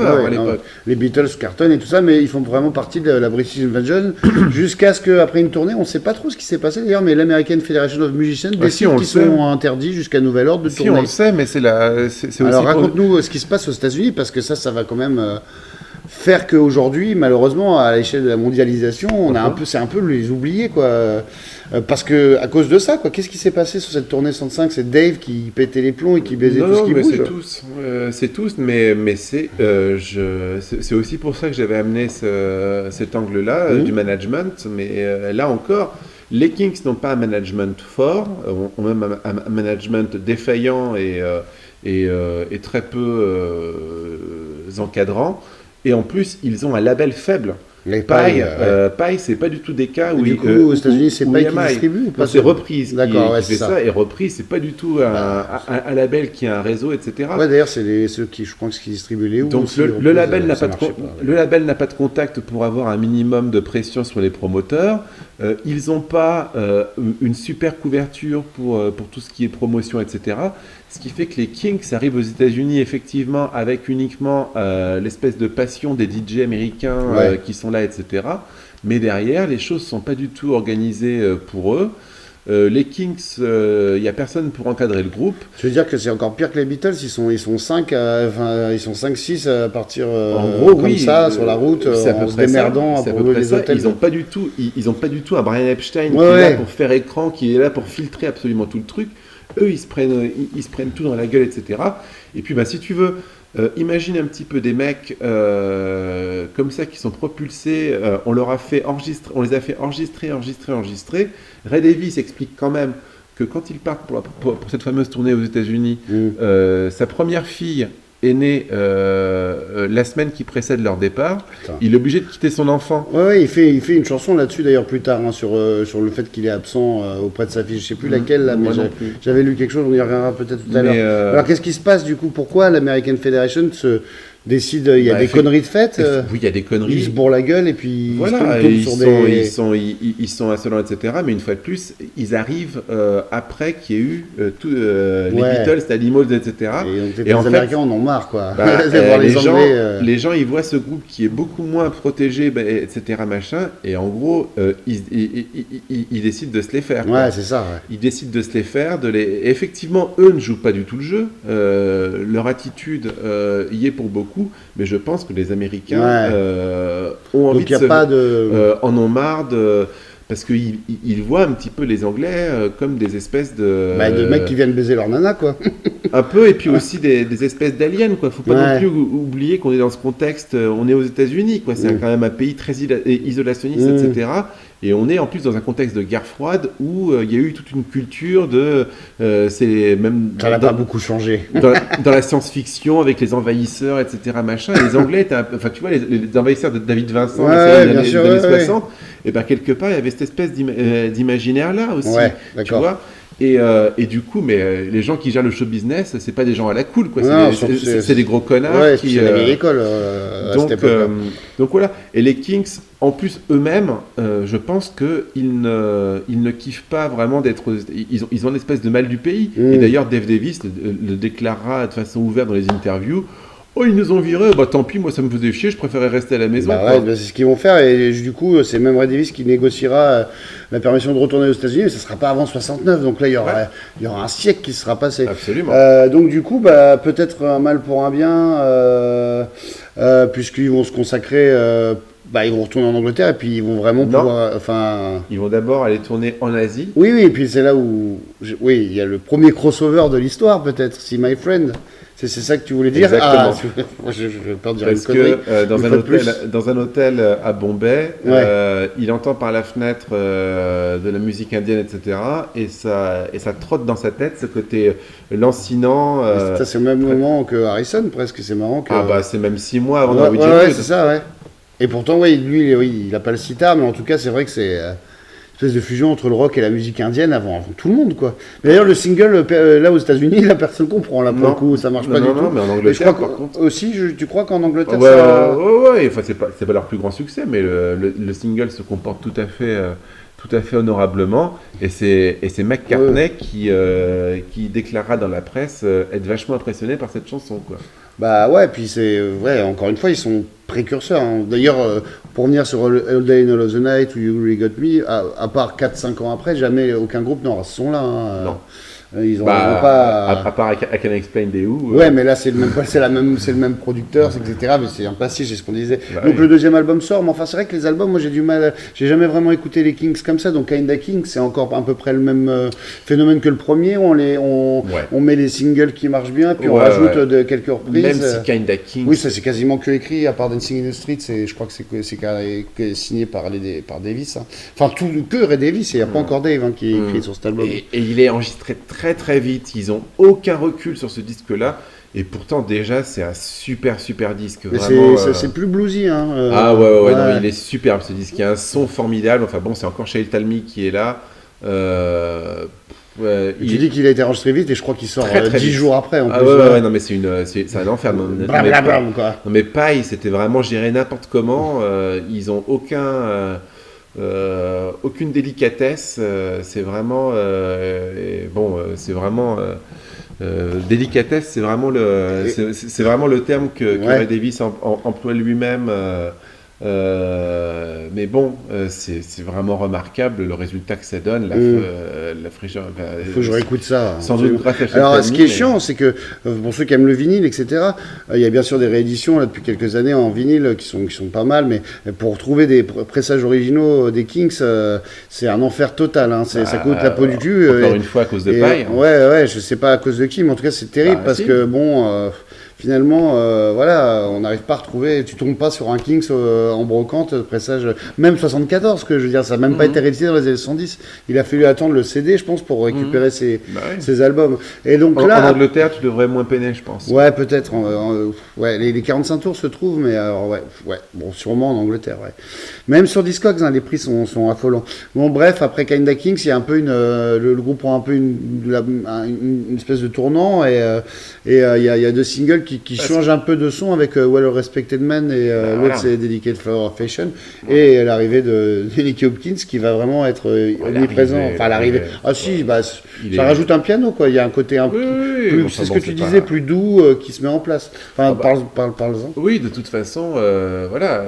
Speaker 1: Les Beatles cartonnent et tout ça, mais ils font vraiment partie de la British Invasion, jusqu'à ce qu'après une tournée, on ne sait pas trop ce qui s'est passé d'ailleurs, mais l'American Federation of Musicians qui sont interdits jusqu'à nouvel ordre de tourner.
Speaker 2: Si, on le sait, mais c'est aussi...
Speaker 1: Alors raconte-nous ce qui se passe aux États-Unis, parce que ça va quand même faire qu'aujourd'hui, malheureusement, à l'échelle de la mondialisation, c'est un peu les oubliés, quoi. Parce que à cause de ça, quoi. Qu'est-ce qui s'est passé sur cette tournée 65 ? C'est Dave qui pétait les plombs et qui baisait tout ce qui bouge.
Speaker 2: C'est tous, mais c'est aussi pour ça que j'avais amené cet angle-là du management. Mais là encore, les Kings n'ont pas un management fort, ont même un management défaillant et très peu encadrant. Et en plus, ils ont un label faible.
Speaker 1: Les Paille,
Speaker 2: c'est pas du tout des cas où...
Speaker 1: Du coup, aux États-Unis, c'est Paille qui distribue ou pas ?
Speaker 2: C'est Reprise qui fait
Speaker 1: ça.
Speaker 2: Et Reprise, c'est pas du tout un label qui a un réseau, etc.
Speaker 1: Ouais, d'ailleurs, c'est ceux qui, je pense, qui distribuent les
Speaker 2: Donc aussi, le label n'a pas de contact pour avoir un minimum de pression sur les promoteurs. Ils n'ont pas une super couverture pour tout ce qui est promotion, etc. Ce qui fait que les Kings arrivent aux États-Unis effectivement avec uniquement l'espèce de passion des DJ américains qui sont là, etc. Mais derrière, les choses ne sont pas du tout organisées pour eux. Les Kings, il n'y a personne pour encadrer le groupe.
Speaker 1: Je veux dire que c'est encore pire que les Beatles, ils sont 5-6 à partir
Speaker 2: en gros,
Speaker 1: comme ça, sur la route, en se démerdant pour louer les hôtels.
Speaker 2: Ils n'ont pas du tout un Brian Epstein qui est là pour faire écran, qui est là pour filtrer absolument tout le truc. Eux, ils se prennent tout dans la gueule, etc. Et puis, si tu veux, imagine un petit peu des mecs comme ça qui sont propulsés. On les a fait enregistrer. Ray Davies explique quand même que quand ils partent pour cette fameuse tournée aux États-Unis, sa première fille est né la semaine qui précède leur départ. Putain. Il est obligé de quitter son enfant.
Speaker 1: Ouais, il fait une chanson là-dessus d'ailleurs plus tard, sur le fait qu'il est absent auprès de sa fille. Je sais plus laquelle, là, mais j'avais lu quelque chose, on y reviendra peut-être tout à l'heure. Alors qu'est-ce qui se passe du coup ? Pourquoi l'American Federation décident, il y a des conneries de fête.
Speaker 2: Oui, il y a des conneries.
Speaker 1: Ils se bourrent la gueule et puis
Speaker 2: voilà,
Speaker 1: ils se tombent
Speaker 2: ils sont insolents, etc. Mais une fois de plus, ils arrivent après qu'il y ait eu les Beatles, les Animals, etc.
Speaker 1: Et
Speaker 2: Et en
Speaker 1: les
Speaker 2: fait,
Speaker 1: Américains en ont marre, quoi.
Speaker 2: bah,
Speaker 1: De voir les Anglais.
Speaker 2: les gens, ils voient ce groupe qui est beaucoup moins protégé, bah, etc. machin, et en gros, ils décident de se les faire. Quoi.
Speaker 1: Ouais, c'est ça. Ouais.
Speaker 2: Ils décident de se les faire, effectivement, eux ne jouent pas du tout le jeu. Leur attitude y est pour beaucoup, mais je pense que les Américains ont envie en ont marre parce qu'ils voient un petit peu les Anglais comme des espèces de
Speaker 1: mecs qui viennent baiser leur nana, quoi.
Speaker 2: un peu, et puis aussi des espèces d'aliens, quoi. Faut pas non plus oublier qu'on est dans ce contexte, on est aux États-Unis, quoi. C'est quand même un pays très isolationniste, etc. Et on est en plus dans un contexte de guerre froide où il y a eu toute une culture de. C'est même.
Speaker 1: Ça n'a pas beaucoup changé.
Speaker 2: Dans la science-fiction, avec les envahisseurs, etc. Machin. Et les Anglais étaient enfin, tu vois, les envahisseurs de David Vincent, des années 60, et ben quelque part, il y avait cette espèce d'imaginaire-là aussi. Ouais,
Speaker 1: d'accord.
Speaker 2: Tu vois. Et du coup, mais les gens qui gèrent le show business, c'est pas des gens à la cool, quoi. C'est des gros connards qui.
Speaker 1: C'est la vieille école.
Speaker 2: Donc voilà. Et les Kings, en plus eux-mêmes, je pense qu'ils ne kiffent pas vraiment d'être. Ils ont une espèce de mal du pays. Et d'ailleurs, Dave Davis le déclarera de façon ouverte dans les interviews. Oh, ils nous ont virés, bah tant pis, moi ça me faisait chier, je préférais rester à la maison.
Speaker 1: C'est ce qu'ils vont faire, et du coup, c'est même Ray Davis qui négociera la permission de retourner aux États-Unis, mais ça ne sera pas avant 69, donc là il y aura un siècle qui sera passé.
Speaker 2: Absolument.
Speaker 1: Donc du coup, peut-être un mal pour un bien, puisqu'ils vont se consacrer. Ils vont retourner en Angleterre et puis ils vont vraiment pouvoir.
Speaker 2: Ils vont d'abord aller tourner en Asie.
Speaker 1: Oui, et puis c'est là où. Il y a le premier crossover de l'histoire, peut-être, See My Friend. C'est ça que tu voulais dire?
Speaker 2: Exactement.
Speaker 1: Je vais pas dire
Speaker 2: parce
Speaker 1: une connerie.
Speaker 2: Que dans un hôtel à Bombay, il entend par la fenêtre de la musique indienne, etc. Et ça trotte dans sa tête ce côté lancinant.
Speaker 1: Ça, c'est au même moment que Harrison, presque. C'est marrant que.
Speaker 2: C'est même 6 mois avant
Speaker 1: Norwegian Wood. Ouais, c'est ça, ouais. Et pourtant, lui, il n'a pas le sitar, mais en tout cas, c'est vrai que c'est une espèce de fusion entre le rock et la musique indienne avant tout le monde, quoi. D'ailleurs, le single, là, aux États-unis, la personne comprend, là, pour le coup, ça marche pas du tout.
Speaker 2: Non, mais en Angleterre, par contre.
Speaker 1: Aussi, tu crois qu'en Angleterre,
Speaker 2: Ouais, enfin, c'est pas leur plus grand succès, mais le single se comporte tout à fait honorablement, et c'est McCartney qui déclarera dans la presse être vachement impressionné par cette chanson, quoi.
Speaker 1: Puis encore une fois, ils sont précurseurs. Hein. D'ailleurs, pour revenir sur All Day and All of the Night ou You Really Got Me, à part 4-5 ans après, jamais aucun groupe n'aura ce son-là. Hein.
Speaker 2: Non.
Speaker 1: Ils ont pas.
Speaker 2: À part I Can Explain the Who.
Speaker 1: Ouais, mais là c'est le même producteur, etc. Mais c'est un passif, c'est ce qu'on disait. Donc le deuxième album sort, mais enfin c'est vrai que les albums, moi j'ai du mal, j'ai jamais vraiment écouté les Kings comme ça. Donc Kinda Kings, c'est encore à peu près le même phénomène que le premier. On met les singles qui marchent bien, puis on rajoute quelques reprises.
Speaker 2: Même si Kinda Kings.
Speaker 1: Oui, ça c'est quasiment que écrit, à part Dancing in the Street, je crois que c'est signé par Davis. Hein. Enfin que Ray Davis, il n'y a pas encore Dave qui est écrit sur cet album.
Speaker 2: Et il est enregistré très très vite, ils ont aucun recul sur ce disque-là, et pourtant déjà c'est un super disque.
Speaker 1: C'est plus bluesy. Hein,
Speaker 2: ouais, non, il est superbe ce disque, il y a un son formidable, enfin bon, c'est encore Shale Talmy qui est là.
Speaker 1: Tu dis qu'il a été enregistré vite et je crois qu'il sort 10 jours après en plus.
Speaker 2: Non mais c'est un enfer. Non mais Paille, c'était vraiment géré n'importe comment, ils ont aucune délicatesse, c'est vraiment délicatesse, c'est vraiment le terme que Ray Davis emploie lui-même. Mais bon, c'est vraiment remarquable le résultat que ça donne, la fraîcheur.
Speaker 1: Il faut que je réécoute ça.
Speaker 2: Sans doute grâce à
Speaker 1: Alors, ce qui est chiant, c'est que pour ceux qui aiment le vinyle, etc., il y a bien sûr des rééditions là, depuis quelques années en vinyle qui sont pas mal, mais pour trouver des pressages originaux des Kings, c'est un enfer total. Hein. Ça coûte la peau du cul.
Speaker 2: Encore une fois à cause de Paille.
Speaker 1: Ouais, je sais pas à cause de qui, mais en tout cas, c'est terrible parce que bon. Finalement, on n'arrive pas à retrouver. Tu tombes pas sur un Kings en brocante, pressage, même 74, que je veux dire, ça n'a même pas été réédité dans les années 70. Il a fallu attendre le CD, je pense, pour récupérer ces albums. Et donc
Speaker 2: en Angleterre, tu devrais moins peiner, je pense.
Speaker 1: Ouais, peut-être. Les 45 tours se trouvent, mais bon, sûrement en Angleterre, ouais. Même sur Discogs, les prix sont affolants. Bon, bref, après Kinda Kings, il y a un peu le groupe prend un peu une espèce de tournant, et il y a 2 singles qui change un peu de son avec Well Respected Man et l'autre
Speaker 2: voilà.
Speaker 1: c'est Dedicated Flower Fashion et l'arrivée de Nicky Hopkins qui va vraiment être omniprésent. Enfin l'arrivée. Ah si, bah, ça rajoute un piano quoi. Il y a un côté un plus, c'est ce que tu disais, plus doux qui se met en place. Enfin, parle-en.
Speaker 2: Oui, de toute façon, voilà,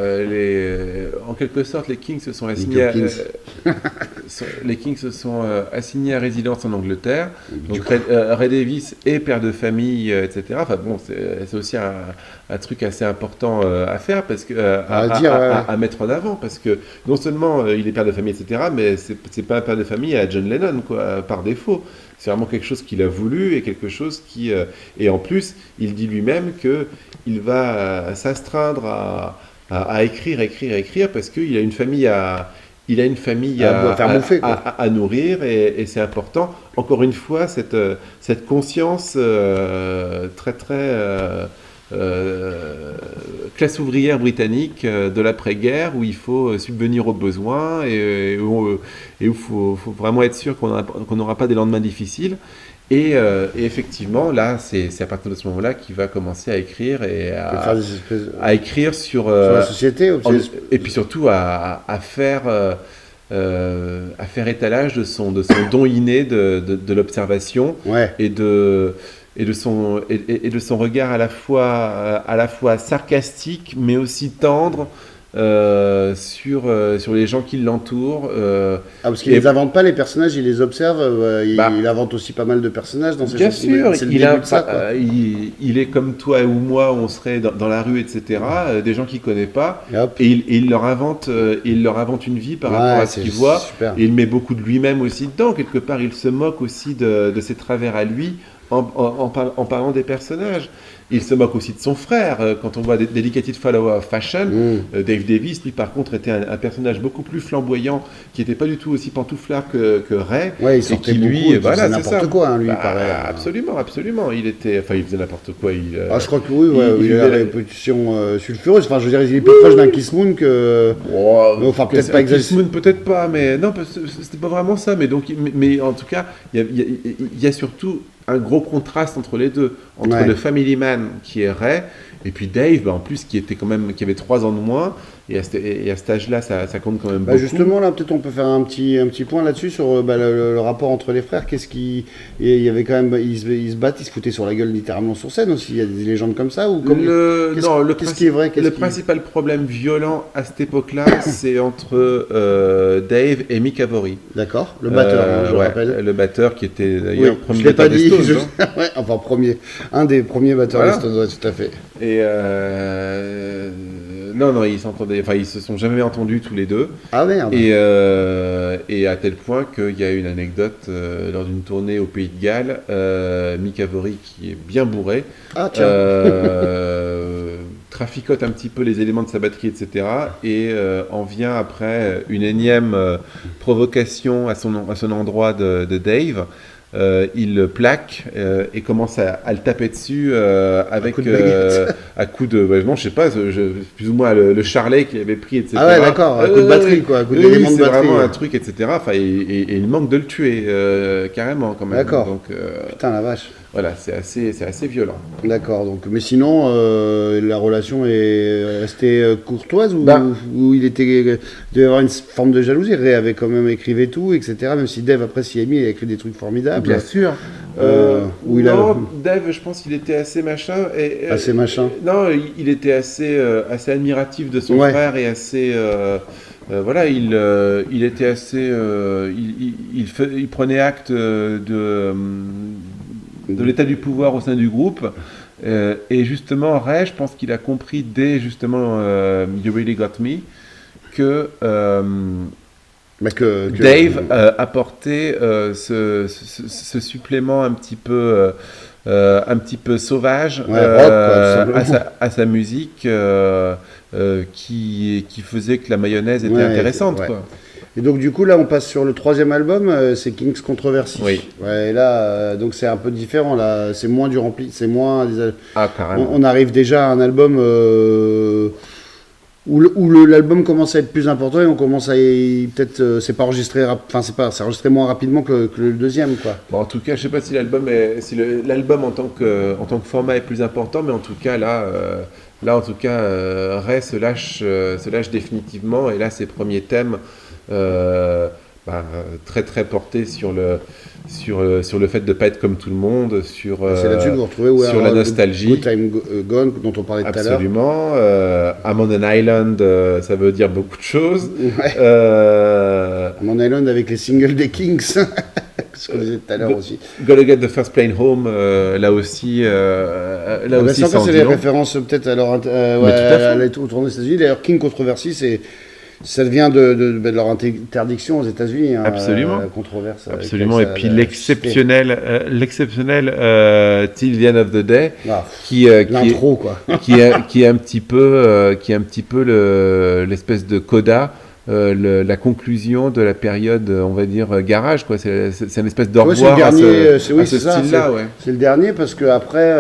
Speaker 2: en quelque sorte, les Kings se sont assignés les Kings se sont assignés à résidence en Angleterre. Donc Ray Davies est père de famille, etc. Enfin bon, c'est aussi un truc assez important à faire parce que à mettre en avant parce que non seulement il est père de famille, etc. Mais c'est pas un père de famille à John Lennon quoi, par défaut. C'est vraiment quelque chose qu'il a voulu et quelque chose qui et en plus il dit lui-même que il va s'astreindre à écrire parce qu'il a une famille à
Speaker 1: faire bouffer,
Speaker 2: à nourrir et c'est important. Encore une fois, cette conscience très classe ouvrière britannique de l'après-guerre où il faut subvenir aux besoins et où il faut vraiment être sûr qu'on n'aura pas des lendemains difficiles. Et effectivement, là, c'est à partir de ce moment-là qu'il va commencer à écrire et à écrire sur
Speaker 1: la société.
Speaker 2: Et puis surtout à faire étalage de son don inné de l'observation et de son regard à la fois sarcastique mais aussi tendre sur les gens qui l'entourent.
Speaker 1: Parce qu'il ne les invente pas les personnages, il les observe. Il invente aussi pas mal de personnages dans ses chansons.
Speaker 2: Bien sûr, il est comme toi ou moi, on serait dans la rue, etc. Des gens qu'il ne connaît pas. Et il leur invente une vie par rapport à ce qu'il voit. Et il met beaucoup de lui-même aussi dedans. Quelque part, il se moque aussi de ses travers à lui en parlant des personnages. Il se moque aussi de son frère. Quand on voit Dedicated Flower Fashion, Dave Davies, lui par contre, était un personnage beaucoup plus flamboyant, qui n'était pas du tout aussi pantouflard que Ray.
Speaker 1: Ouais, il sortait beaucoup, il faisait n'importe quoi, lui, pareil.
Speaker 2: Absolument. Il faisait n'importe quoi.
Speaker 1: Je crois que il a la réputation sulfureuse. Enfin, je veux dire, il est plus proche d'un Kiss Moon que... enfin, peut-être pas exactement.
Speaker 2: Kiss Moon, peut-être pas, mais non, c'était pas vraiment ça. Mais en tout cas, il y a surtout un gros contraste entre les deux, entre le family man qui est Ray et puis Dave, en plus qui avait 3 ans de moins et à cet âge-là ça compte quand même beaucoup.
Speaker 1: Justement là peut-être on peut faire un petit point là-dessus sur le rapport entre les frères. Il y avait quand même ils se battent, ils se foutaient sur la gueule littéralement sur scène aussi. Il y a des légendes comme ça ou qu'est-ce qui est vrai, le
Speaker 2: principal problème violent à cette époque-là c'est entre Dave et Mick Avory.
Speaker 1: D'accord, le batteur, je rappelle.
Speaker 2: Le batteur qui était d'ailleurs
Speaker 1: premier batteur des Stones. Un des premiers batteurs des Stones, tout à fait.
Speaker 2: Et non, ils s'entendaient, enfin ils se sont jamais entendus tous les deux.
Speaker 1: Ah merde.
Speaker 2: Et à tel point qu'il y a une anecdote lors d'une tournée au Pays de Galles, Mick Avory qui est bien bourré, traficote un petit peu les éléments de sa batterie, etc. Et en vient après une énième provocation à son endroit de Dave. Il le plaque et commence à le taper dessus avec à coup de non je sais pas plus ou moins le charlet qu'il avait pris, etc.
Speaker 1: Ah ouais, d'accord, un coup de batterie quoi, un coup d'élément de batterie.
Speaker 2: C'est vraiment un truc, etc. Enfin, et il manque de le tuer carrément quand même.
Speaker 1: D'accord.
Speaker 2: Donc
Speaker 1: putain la vache.
Speaker 2: Voilà, c'est assez violent.
Speaker 1: D'accord, donc mais sinon la relation est restée courtoise ou il devait y avoir une forme de jalousie. Ray avait quand même écrivé tout, etc. Même si Dave après s'y est mis, il a écrit des trucs formidables.
Speaker 2: Bien sûr. Dave, je pense qu'il était assez machin.
Speaker 1: Assez machin.
Speaker 2: Non, il était assez admiratif de son frère et assez. Voilà, il était assez. Il prenait acte de l'état du pouvoir au sein du groupe. Et justement, Ray, je pense qu'il a compris dès justement You Really Got Me que Dave apportait ce supplément un petit peu sauvage à sa musique qui faisait que la mayonnaise était intéressante. Quoi.
Speaker 1: Et donc du coup là on passe sur le 3e album, c'est King's Controversy.
Speaker 2: Oui.
Speaker 1: Ouais, et là donc c'est un peu différent là, c'est moins du rempli, c'est moins.
Speaker 2: Carrément.
Speaker 1: On arrive déjà à un album l'album commence à être plus important et on commence à peut-être c'est pas enregistré c'est enregistré moins rapidement que le deuxième quoi.
Speaker 2: Bon, en tout cas, je sais pas si l'album en tant que format est plus important, mais en tout cas là en tout cas Ray se lâche définitivement et là ses premiers thèmes très très portés sur le fait de ne pas être comme tout le monde,
Speaker 1: C'est là-dessus que vous retrouvez
Speaker 2: sur la nostalgie.
Speaker 1: Good Time Gone dont on parlait tout à l'heure.
Speaker 2: Absolument. I'm on an Island, ça veut dire beaucoup de choses.
Speaker 1: Ouais. I'm on an Island avec les singles des Kings, ce qu'on disait tout à l'heure aussi.
Speaker 2: Gotta Get the First Plane Home, là aussi
Speaker 1: ça
Speaker 2: sans
Speaker 1: c'est
Speaker 2: dire
Speaker 1: des
Speaker 2: long.
Speaker 1: références peut-être à leur
Speaker 2: tout à fait.
Speaker 1: autour des États-Unis. D'ailleurs, King Controversy, ça vient de leur interdiction aux États-Unis.
Speaker 2: Absolument.
Speaker 1: Controverse.
Speaker 2: Absolument. Et puis l'exceptionnel Till the End of the Day,
Speaker 1: l'intro quoi.
Speaker 2: qui est un petit peu l'espèce de coda. La conclusion de la période, on va dire, garage, quoi. C'est une espèce d'au revoir à ce style-là.
Speaker 1: C'est le dernier parce que après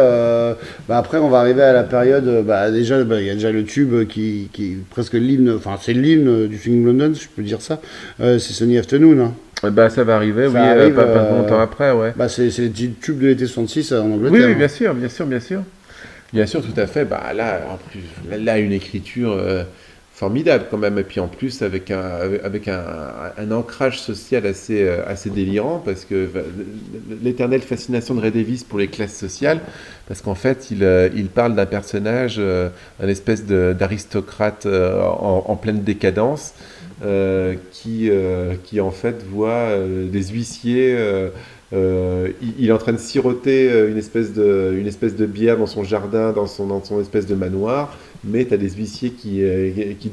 Speaker 1: on va arriver à la période. Déjà, il y a déjà le tube qui presque l'hymne. Enfin, c'est l'hymne du film London, si je peux dire ça. C'est Sunny Afternoon. Hein.
Speaker 2: Ça va arriver, pas longtemps après, ouais.
Speaker 1: C'est les tubes de l'été 66 en Angleterre.
Speaker 2: Oui, bien sûr. Bien sûr, tout à fait. Là, en plus, là, une écriture formidable quand même, et puis en plus avec un ancrage social assez délirant, parce que l'éternelle fascination de Ray Davies pour les classes sociales, parce qu'en fait il parle d'un personnage, un espèce d'aristocrate en pleine décadence, qui en fait voit des huissiers. Il est en train de siroter une espèce de bière dans son jardin, dans son espèce de manoir, mais tu as des huissiers qui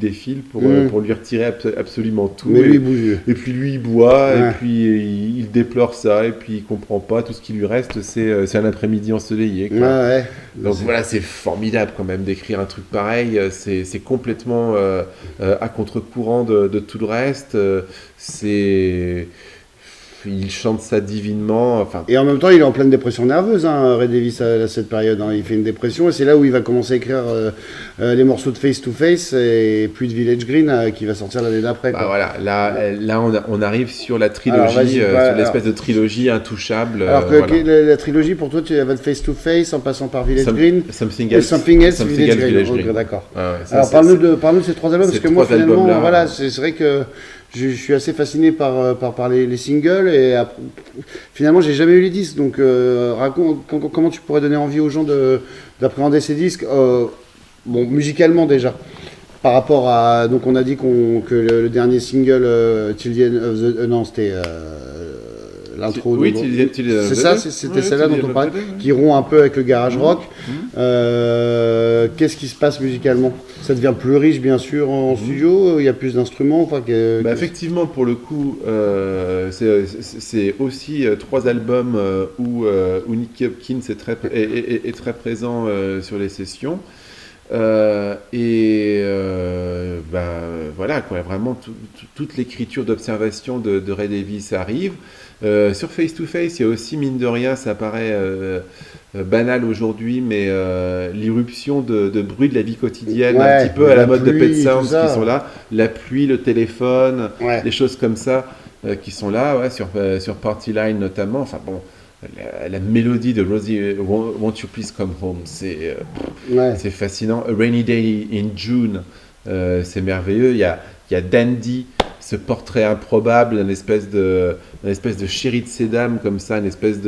Speaker 2: défilent pour lui retirer absolument tout.
Speaker 1: Mais lui, il bouge.
Speaker 2: Et puis lui, il boit, et puis il déplore ça, et puis il comprend pas. Tout ce qui lui reste, c'est un après-midi ensoleillé, quoi.
Speaker 1: Ouais.
Speaker 2: Donc voilà, c'est formidable quand même d'écrire un truc pareil. C'est complètement à contre-courant de tout le reste. Il chante ça divinement.
Speaker 1: Et en même temps, il est en pleine dépression nerveuse, Ray Davies, à cette période. Il fait une dépression et c'est là où il va commencer à écrire les morceaux de Face to Face et puis de Village Green qui va sortir l'année d'après.
Speaker 2: Voilà, là on arrive sur la trilogie, sur l'espèce de trilogie intouchable.
Speaker 1: Alors que la trilogie, pour toi, tu vas de Face to Face en passant par Village Green
Speaker 2: Something
Speaker 1: Else, Village Green. D'accord.
Speaker 2: Alors
Speaker 1: parle-nous de ces trois albums, parce que moi finalement,
Speaker 2: voilà,
Speaker 1: c'est vrai que je suis assez fasciné par les singles et finalement j'ai jamais eu les disques, donc raconte comment tu pourrais donner envie aux gens d'appréhender ces disques, musicalement déjà, par rapport à, donc on a dit que le dernier single Till the End of the non c'était l'intro, c'est ça, c'était celle-là dont on parlait, qui rompt un peu avec le garage rock. Qu'est-ce qui se passe musicalement? Ça devient plus riche, bien sûr, en studio. Il y a plus d'instruments.
Speaker 2: Effectivement, pour le coup, c'est aussi trois albums où Nicky Hopkins est très présent sur les sessions. Voilà, quoi, vraiment toute l'écriture d'observation de Ray Davies arrive. Sur Face to Face, il y a aussi, mine de rien, ça paraît banal aujourd'hui, mais l'irruption de bruit de la vie quotidienne, un petit peu à la mode de Pet Sounds qui sont là, la pluie, le téléphone, des choses comme ça qui sont là, sur Party Line notamment. Enfin bon, la mélodie de Rosie, Won't You Please Come Home, c'est fascinant. A Rainy Day in June, c'est merveilleux. Il y a Dandy, ce portrait improbable, une espèce de chéri de ces dames comme ça, une espèce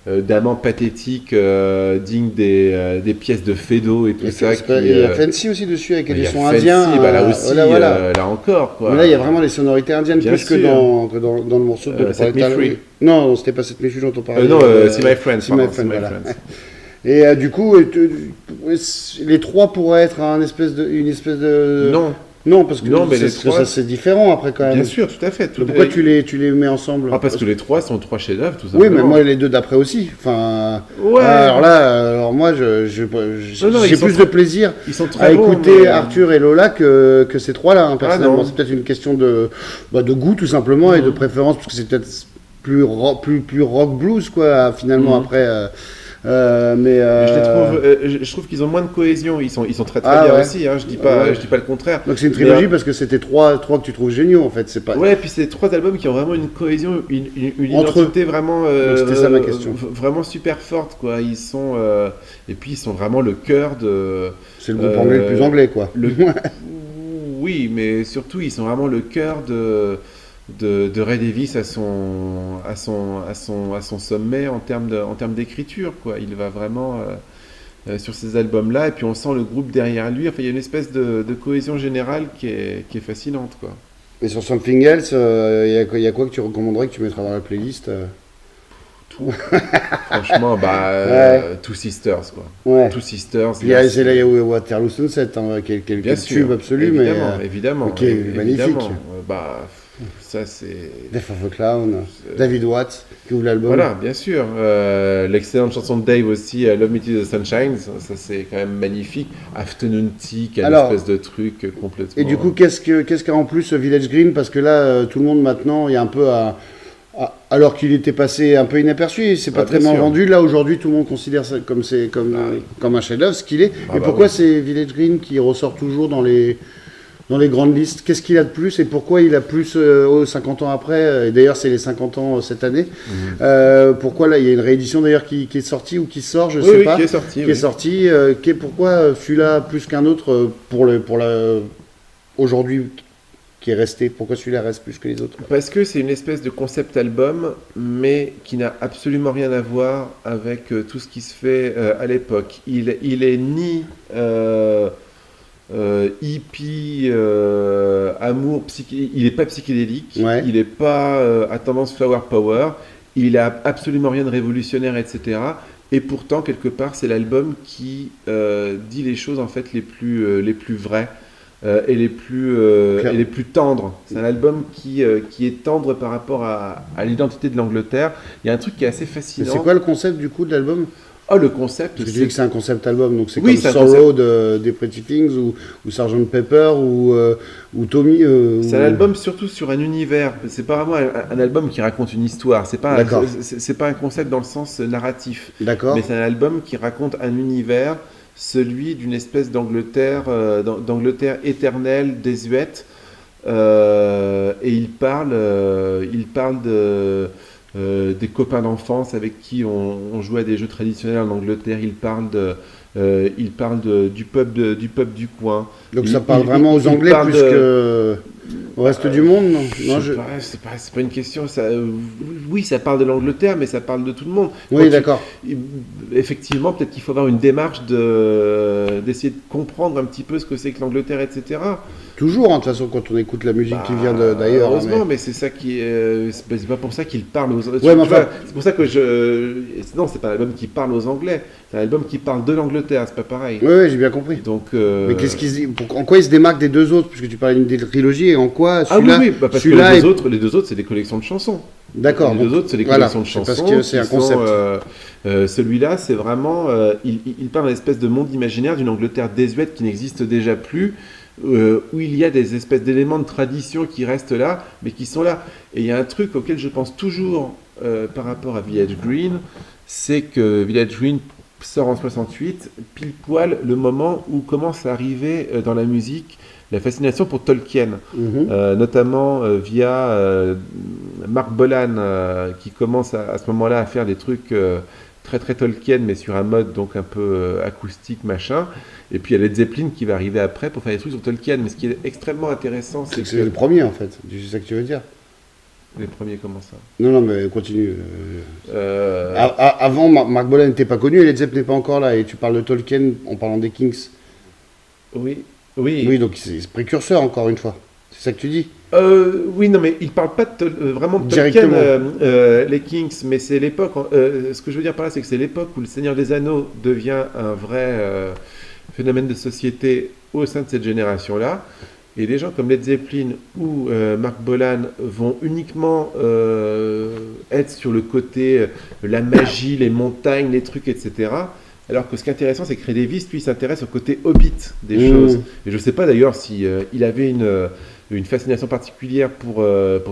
Speaker 2: d'amant pathétique digne des pièces de Feydeau et tout ça.
Speaker 1: Il y a Fancy aussi dessus avec des sons indiens.
Speaker 2: Là aussi, là encore. Quoi.
Speaker 1: Mais là, il y a vraiment les sonorités indiennes plus que dans le morceau de
Speaker 2: Set Me Free.
Speaker 1: Non, c'était pas Set Me Free dont on parlait.
Speaker 2: See My Friends.
Speaker 1: Voilà. Et du coup, les trois pourraient être une espèce de... Non, parce que ça c'est différent après quand même.
Speaker 2: Bien sûr, tout à fait.
Speaker 1: Pourquoi tu les mets ensemble?
Speaker 2: Parce que les trois sont trois chefs-d'œuvre, tout simplement.
Speaker 1: Oui, mais moi les deux d'après aussi. Enfin,
Speaker 2: ouais.
Speaker 1: Alors moi j'ai plus de plaisir à écouter Arthur et Lola que ces trois-là. Personnellement, c'est peut-être une question de goût tout simplement et de préférence, parce que c'est peut-être plus rock blues quoi. Finalement
Speaker 2: Mais je trouve qu'ils ont moins de cohésion. Ils sont très très bien aussi. Hein, je dis pas le contraire.
Speaker 1: Donc c'est une trilogie parce que c'était trois que tu trouves géniaux en fait. C'est pas.
Speaker 2: Ouais, puis c'est 3 albums qui ont vraiment une cohésion, une identité vraiment.
Speaker 1: C'était ça ma question.
Speaker 2: Vraiment super forte quoi. Ils sont et puis ils sont vraiment le cœur de.
Speaker 1: C'est le groupe anglais le plus anglais quoi.
Speaker 2: Oui, mais surtout ils sont vraiment le cœur de Ray Davies à son sommet en termes d'écriture quoi. Il va vraiment sur ces albums-là et puis on sent le groupe derrière lui. Enfin, il y a une espèce de cohésion générale qui est fascinante quoi.
Speaker 1: Et sur Something Else, il y a quoi que tu recommanderais que tu mettras dans la playlist
Speaker 2: Tout. Franchement, Two Sisters quoi.
Speaker 1: Ouais.
Speaker 2: Two Sisters.
Speaker 1: Il y a Waterloo Sunset qui est le tube absolu,
Speaker 2: évidemment,
Speaker 1: qui est magnifique.
Speaker 2: Ça c'est.
Speaker 1: Death of a Clown, David Watts qui ouvre l'album.
Speaker 2: Voilà, bien sûr. L'excellente chanson de Dave aussi, Love Me to the Sunshine, ça c'est quand même magnifique. Afternoon Tea, qui a une espèce de truc complètement.
Speaker 1: Et du coup, qu'est-ce qu'a en plus Village Green? Parce que là, tout le monde maintenant, il y a un peu alors qu'il était passé un peu inaperçu, c'est pas très mal vendu. Là aujourd'hui, tout le monde considère ça comme un chef-d'œuvre, ce qu'il est. Et pourquoi c'est Village Green qui ressort toujours dans les grandes listes? Qu'est-ce qu'il a de plus et pourquoi il a plus 50 ans après? Et d'ailleurs, c'est les 50 ans cette année. Pourquoi là, il y a une réédition d'ailleurs qui est sortie ou qui sort, je sais pas.
Speaker 2: Qui est sortie.
Speaker 1: Qui est sortie. Pourquoi celui-là plus qu'un autre aujourd'hui qui est resté? Pourquoi celui-là reste plus que les autres?
Speaker 2: Parce que c'est une espèce de concept album, mais qui n'a absolument rien à voir avec tout ce qui se fait à l'époque. Il est ni hippie, amour, il n'est pas psychédélique, il n'est pas à tendance flower power, il n'a absolument rien de révolutionnaire, etc. Et pourtant, quelque part, c'est l'album qui dit les choses en fait les plus vraies. Et les plus tendres. C'est un album qui est tendre par rapport à l'identité de l'Angleterre. Il y a un truc qui est assez fascinant.
Speaker 1: C'est quoi le concept du coup de l'album?
Speaker 2: Le concept.
Speaker 1: Parce que tu dis que c'est un concept album, donc c'est comme Sorrow des Pretty Things ou Sgt Pepper ou Tommy.
Speaker 2: C'est un album surtout sur un univers. C'est pas vraiment un album qui raconte une histoire. C'est pas un concept dans le sens narratif.
Speaker 1: D'accord.
Speaker 2: Mais c'est un album qui raconte un univers. Celui d'une espèce d'Angleterre éternelle, désuète, et il parle des copains d'enfance avec qui on jouait à des jeux traditionnels en Angleterre. Il parle du pub du coin.
Speaker 1: Donc ça parle vraiment aux Anglais plus que au reste du monde, non?
Speaker 2: C'est pas une question. Oui, ça parle de l'Angleterre, mais ça parle de tout le monde.
Speaker 1: Oui, d'accord.
Speaker 2: Effectivement, peut-être qu'il faut avoir une démarche d'essayer de comprendre un petit peu ce que c'est que l'Angleterre, etc.
Speaker 1: Toujours, de toute façon, quand on écoute la musique qui vient d'ailleurs.
Speaker 2: Heureusement, mais c'est ça qui est. C'est pas pour ça qu'il parle aux.
Speaker 1: Ouais,
Speaker 2: c'est pour ça que non, c'est pas un album qui parle aux Anglais. C'est un album qui parle de l'Angleterre. C'est pas pareil.
Speaker 1: Oui, j'ai bien compris.
Speaker 2: Donc.
Speaker 1: Mais en quoi il se démarque des deux autres? Puisque tu parlais d'une trilogie, et en quoi celui-là?
Speaker 2: Oui, parce que les deux autres, c'est des collections de chansons.
Speaker 1: D'accord.
Speaker 2: Les deux autres, c'est des collections de chansons.
Speaker 1: Parce que c'est un concept.
Speaker 2: Celui-là, c'est vraiment. Il parle d'un espèce de monde imaginaire d'une Angleterre désuète qui n'existe déjà plus. Où il y a des espèces d'éléments de tradition qui restent là, mais qui sont là. Et il y a un truc auquel je pense toujours par rapport à Village Green, c'est que Village Green sort en 68, pile poil le moment où commence à arriver dans la musique la fascination pour Tolkien, notamment via Mark Bolan, qui commence à ce moment-là à faire des trucs très très Tolkien, mais sur un mode donc un peu acoustique, machin. Et puis il y a Led Zeppelin qui va arriver après pour faire des trucs sur Tolkien. Mais ce qui est extrêmement intéressant, c'est que...
Speaker 1: C'est le premier en fait, c'est ça que tu veux dire?
Speaker 2: Les premiers, comment ça?
Speaker 1: Non, mais continue. Avant, Mark Bolan n'était pas connu et Led Zeppelin n'est pas encore là. Et tu parles de Tolkien en parlant des Kings.
Speaker 2: Oui.
Speaker 1: Oui, donc c'est précurseur encore une fois. C'est ça que tu dis?
Speaker 2: Oui, non, mais il ne parle pas vraiment de Tolkien, les Kings, mais c'est l'époque. Ce que je veux dire par là, c'est que c'est l'époque où le Seigneur des Anneaux devient un vrai phénomène de société au sein de cette génération-là. Et des gens comme Led Zeppelin ou Mark Bolan vont uniquement être sur le côté la magie, les montagnes, les trucs, etc. Alors que ce qui est intéressant, c'est que Ray Davies, lui, s'intéresse au côté hobbit des choses. Et je ne sais pas d'ailleurs si il avait une fascination particulière pour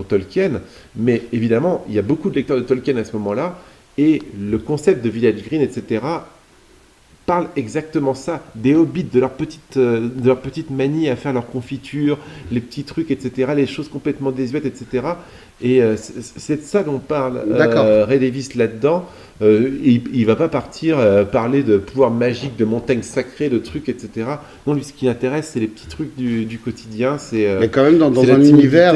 Speaker 2: Tolkien, mais évidemment, il y a beaucoup de lecteurs de Tolkien à ce moment-là, Et le concept de Village Green, etc., parle exactement ça, des hobbits, de leur petite manie à faire leur confiture, les petits trucs, etc., les choses complètement désuètes, etc. Et c'est de ça dont parle Ray Davies là-dedans. Il va pas partir parler de pouvoir magique, de montagnes sacrées, de trucs, etc. Non, lui, ce qui l'intéresse, c'est les petits trucs du quotidien.
Speaker 1: Mais quand même dans un univers...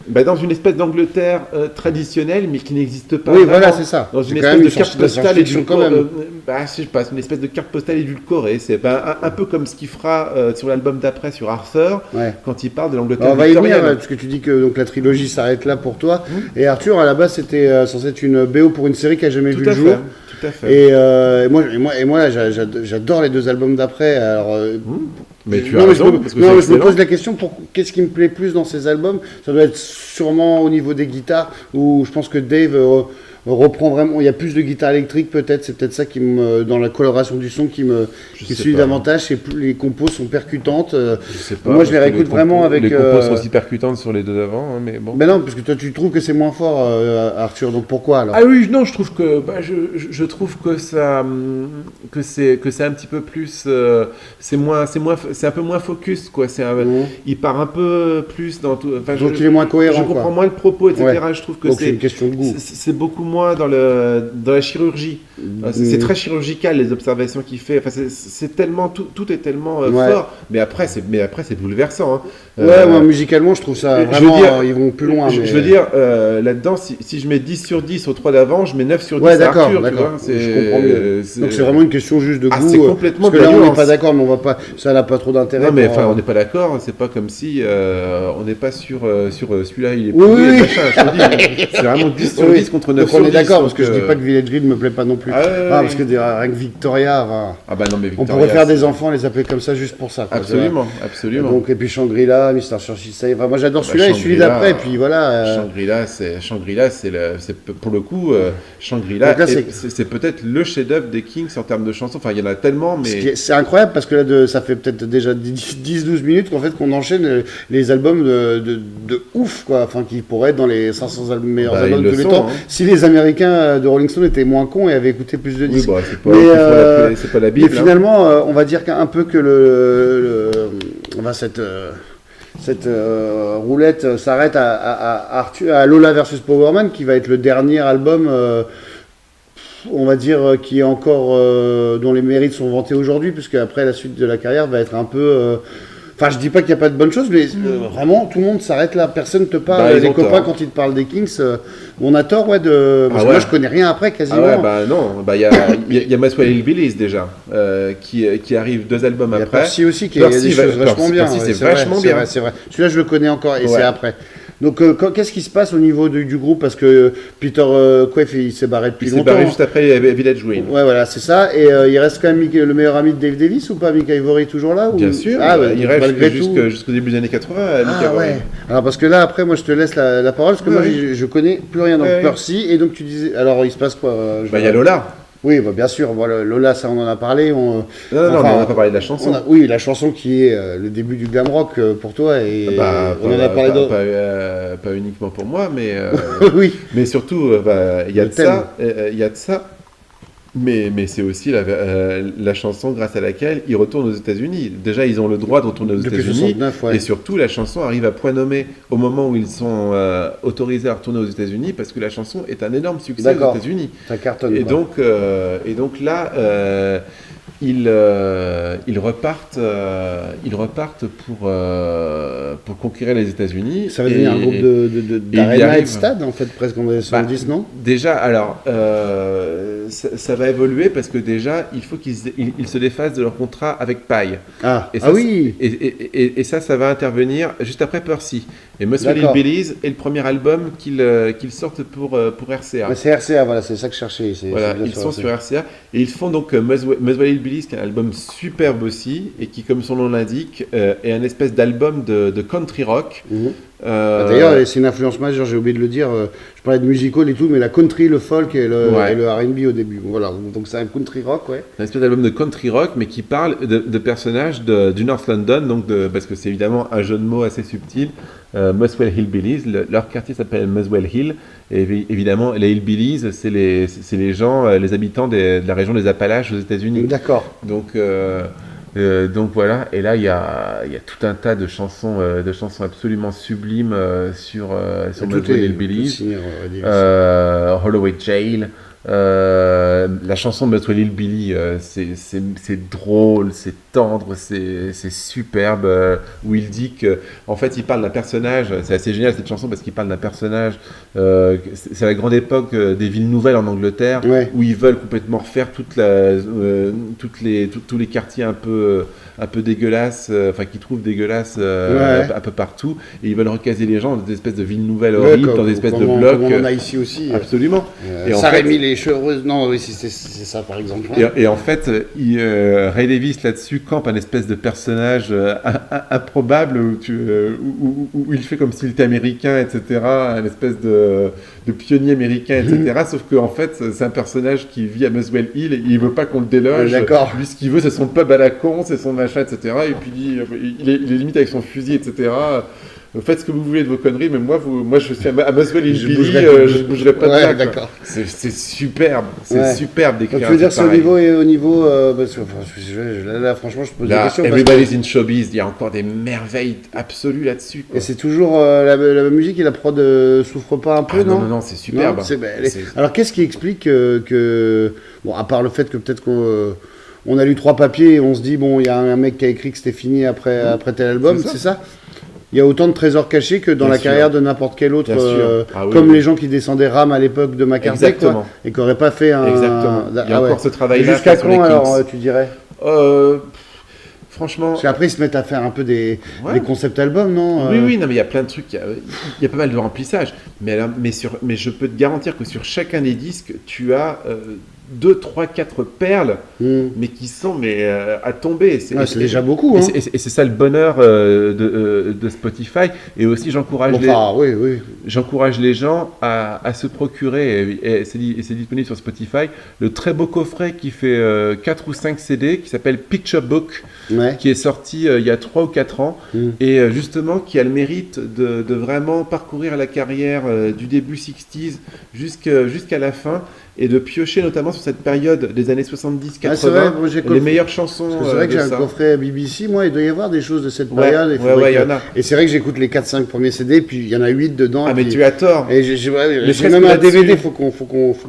Speaker 2: dans une espèce d'Angleterre traditionnelle, mais qui n'existe pas.
Speaker 1: Oui,
Speaker 2: vraiment.
Speaker 1: voilà, c'est ça.
Speaker 2: Dans une
Speaker 1: C'est
Speaker 2: espèce de carte postale
Speaker 1: édulcorée.
Speaker 2: je sais pas, une espèce de carte postale édulcorée. C'est un peu comme ce qu'il fera sur l'album d'après sur Arthur, quand il parle de l'Angleterre
Speaker 1: on va y
Speaker 2: victorienne.
Speaker 1: venir, parce que tu dis que donc, la trilogie s'arrête là pour toi. Et Arthur, à la base, c'était censé être une BO pour une série qui n'a jamais vu le jour.
Speaker 2: Tout à fait.
Speaker 1: Et moi, j'adore les 2 albums d'après. Alors,
Speaker 2: mais tu as raison, parce que
Speaker 1: je me pose la question, qu'est-ce qui me plaît plus dans ces albums? Ça doit être sûrement au niveau des guitares, où je pense que Dave reprend vraiment, il y a plus de guitare électrique peut-être, c'est peut-être ça qui dans la coloration du son qui suit davantage, les compos sont percutantes.
Speaker 2: Je sais pas,
Speaker 1: moi je les réécoute vraiment avec...
Speaker 2: Les compos sont aussi percutantes sur les 2 d'avant, mais bon.
Speaker 1: Mais non, parce que toi tu trouves que c'est moins fort, Arthur, donc pourquoi alors?
Speaker 2: Ah oui, non, je trouve que je trouve que ça que c'est un petit peu plus c'est un peu moins focus quoi, il part un peu plus dans tout,
Speaker 1: donc il est moins cohérent.
Speaker 2: Je comprends moins le propos, etc.
Speaker 1: Ouais.
Speaker 2: Je trouve que
Speaker 1: donc c'est une question de goût.
Speaker 2: C'est beaucoup moins dans la chirurgie. C'est très chirurgical les observations qu'il fait. Enfin, c'est tellement tout est tellement fort. Mais après c'est bouleversant.
Speaker 1: Moi, musicalement je trouve ça vraiment ils vont plus loin.
Speaker 2: Je veux dire là-dedans si je mets 10 sur 10 aux 3 d'avant, je mets 9 sur 10 à
Speaker 1: d'accord.
Speaker 2: Arthur. Tu vois,
Speaker 1: je comprends mieux. Donc c'est vraiment une question juste de goût.
Speaker 2: C'est complètement
Speaker 1: parce que là on n'est pas d'accord, mais on va pas. Ça n'a pas trop d'intérêt.
Speaker 2: Non mais enfin on n'est pas d'accord. C'est pas comme si on n'est pas sur celui-là il est
Speaker 1: oui.
Speaker 2: C'est vraiment 10 sur 10 contre 9 sur 10.
Speaker 1: On est d'accord, parce que je dis pas que Village Green me plaît pas non plus. Parce que rien que Victoria,
Speaker 2: non, mais Victoria,
Speaker 1: on pourrait faire des enfants, les appeler comme ça juste pour ça. Quoi,
Speaker 2: absolument.
Speaker 1: Donc, et puis Shangri-La, Mr. Churchill, moi j'adore celui-là et celui d'après, et puis voilà.
Speaker 2: Shangri-La, c'est pour le coup, Shangri-La, c'est peut-être le chef-d'œuvre des Kings en termes de chansons. Enfin, il y en a tellement, mais.
Speaker 1: C'est incroyable parce que là, ça fait peut-être déjà 10-12 minutes qu'on enchaîne les albums de ouf, quoi. Enfin, qui pourraient être dans les 500 meilleurs albums de tous les temps. Si les Américains de Rolling Stone étaient moins cons et avaient écouté plus de disques.
Speaker 2: C'est pas la Bible.
Speaker 1: Mais finalement, on va dire qu'un peu que cette roulette s'arrête à Lola versus Powerman, qui va être le dernier album, on va dire, qui est encore dont les mérites sont vantés aujourd'hui, puisque après la suite de la carrière va être un peu. Enfin, je dis pas qu'il n'y a pas de bonnes choses, mais vraiment, tout le monde s'arrête là. Personne ne te parle. Les copains, quand ils te parlent des Kings, on a tort, parce que moi, je connais rien après, quasiment.
Speaker 2: Il y a Maxwell Hillbillies déjà, qui arrive 2 albums après.
Speaker 1: Il y a Percy aussi, qui a des choses vachement bien.
Speaker 2: Percy, c'est vachement bien.
Speaker 1: C'est vrai. Celui-là, je le connais encore, et c'est après. Donc, qu'est-ce qui se passe au niveau du groupe? Parce que Peter Quaife, il s'est barré depuis longtemps.
Speaker 2: Il s'est barré juste après Village Green.
Speaker 1: Ouais, voilà, c'est ça. Et il reste quand même le meilleur ami de Dave Davies ou pas? Mick Ivory toujours là ou...
Speaker 2: Bien sûr, il reste jusqu'au début des années 80.
Speaker 1: Ouais. Alors, parce que là, après, moi, je te laisse la parole, parce que moi, je connais plus rien. Donc, Percy, et donc tu disais. Alors, il se passe quoi?
Speaker 2: Il y a Lola.
Speaker 1: Oui, bien sûr. Lola, ça, on en a parlé.
Speaker 2: Non, on n'a pas parlé de la chanson.
Speaker 1: Oui, la chanson qui est le début du glam rock pour toi. Et on en a parlé d'autres.
Speaker 2: Pas uniquement pour moi, mais,
Speaker 1: oui.
Speaker 2: Mais surtout, il y a de ça. Mais c'est aussi la chanson grâce à laquelle ils retournent aux États-Unis. Déjà, ils ont le droit de retourner aux États-Unis. Et surtout, la chanson arrive à point nommé au moment où ils sont autorisés à retourner aux États-Unis, parce que la chanson est un énorme succès aux États-Unis.
Speaker 1: Ça cartonne.
Speaker 2: Et donc là, ils repartent pour conquérir les États-Unis.
Speaker 1: Ça va devenir un groupe d'arena et de stade, en fait, presque en 70, non?
Speaker 2: Déjà, alors, ça va évoluer parce que déjà, il faut qu'ils se défassent de leur contrat avec Pye.
Speaker 1: Oui.
Speaker 2: Et ça va intervenir juste après Percy. Et Muscle Hillbillies est le premier album qu'ils sortent pour RCA.
Speaker 1: C'est RCA, voilà, c'est ça que je cherchais.
Speaker 2: Voilà, ils sont sur RCA. Et ils font donc Muscle Hillbillies, qui est un album superbe aussi, et qui, comme son nom l'indique, est un espèce d'album de country rock.
Speaker 1: D'ailleurs, c'est une influence majeure, j'ai oublié de le dire. Je parlais de musical et tout, mais la country, le folk et le R&B au début. Voilà, donc c'est un country rock, ouais.
Speaker 2: C'est un espèce d'album de country rock, mais qui parle de personnages du North London, donc parce que c'est évidemment un jeu de mots assez subtil. Muswell Hillbillies, leur quartier s'appelle Muswell Hill, et évidemment les Hillbillies, c'est les gens, les habitants de la région des Appalaches aux États-Unis.
Speaker 1: D'accord.
Speaker 2: Donc voilà, et là il y a tout un tas de chansons absolument sublimes sur Muswell Hillbillies, Holloway Jail. La chanson de Muswell Hillbilly, c'est drôle, c'est tendre, c'est superbe. Où il dit que, en fait, il parle d'un personnage. C'est assez génial cette chanson parce qu'il parle d'un personnage. C'est la grande époque des villes nouvelles en Angleterre, où ils veulent complètement refaire tous les quartiers un peu dégueulasses, qu'ils trouvent dégueulasses un peu partout, et ils veulent recaser les gens dans des espèces de villes nouvelles horribles, dans des espèces de blocs.
Speaker 1: Comme on a ici aussi.
Speaker 2: Absolument.
Speaker 1: Et en fait, les cheveux. Non, oui, c'est ça par exemple.
Speaker 2: Et en fait, Ray Davies là-dessus campe un espèce de personnage improbable où il fait comme s'il était américain, etc. Un espèce de pionnier américain, etc. Sauf qu'en fait, c'est un personnage qui vit à Muswell Hill et il veut pas qu'on le déloge. Lui, ce qu'il veut, c'est son pub à la con, c'est son machin, etc. Et puis il est limite avec son fusil, etc. Faites ce que vous voulez de vos conneries, mais moi je suis à Muswell Hill, je bougerai pas de là.
Speaker 1: D'accord.
Speaker 2: C'est superbe, superbe d'écrire.
Speaker 1: Donc, tu veux dire, c'est au niveau parce que, là, franchement, je pose des questions.
Speaker 2: Everybody's in Showbiz, il y a encore des merveilles absolues là-dessus.
Speaker 1: Et c'est toujours la musique et la prod souffrent pas un peu,
Speaker 2: non, c'est superbe.
Speaker 1: Alors, qu'est-ce qui explique que bon, à part le fait que peut-être qu'on a lu 3 papiers et on se dit, bon, il y a un mec qui a écrit que c'était fini après tel album, c'est ça? Il y a autant de trésors cachés que dans la carrière de n'importe quel autre, comme les gens qui descendaient RAM à l'époque de McCartney, quoi, et qui n'auraient pas fait un...
Speaker 2: Exactement. Il y a encore ce travail-là.
Speaker 1: Jusqu'à quand, alors, tu dirais
Speaker 2: franchement...
Speaker 1: Parce qu'après, ils se mettent à faire un peu des concept albums, non
Speaker 2: Oui, non, mais il y a plein de trucs, il y a pas mal de remplissage, mais je peux te garantir que sur chacun des disques, tu as 2, 3, 4 perles, mais qui sont à tomber.
Speaker 1: C'est déjà beaucoup.
Speaker 2: Et c'est ça le bonheur de Spotify. Et aussi, j'encourage les gens à se procurer, et c'est disponible sur Spotify, le très beau coffret qui fait 4 ou 5 CD, qui s'appelle Picture Book, qui est sorti il y a 3 ou 4 ans, et justement qui a le mérite de vraiment parcourir la carrière du début 60s jusqu'à la fin, et de piocher notamment sur cette période des années 70-80 les meilleures chansons.
Speaker 1: C'est vrai que j'ai un coffret BBC, moi, il doit y avoir des choses de cette période.
Speaker 2: Il y en a.
Speaker 1: Et c'est vrai que j'écoute les 4-5 premiers CD, puis il y en a 8 dedans.
Speaker 2: Mais tu as tort.
Speaker 1: Et j'ai même un DVD, faut que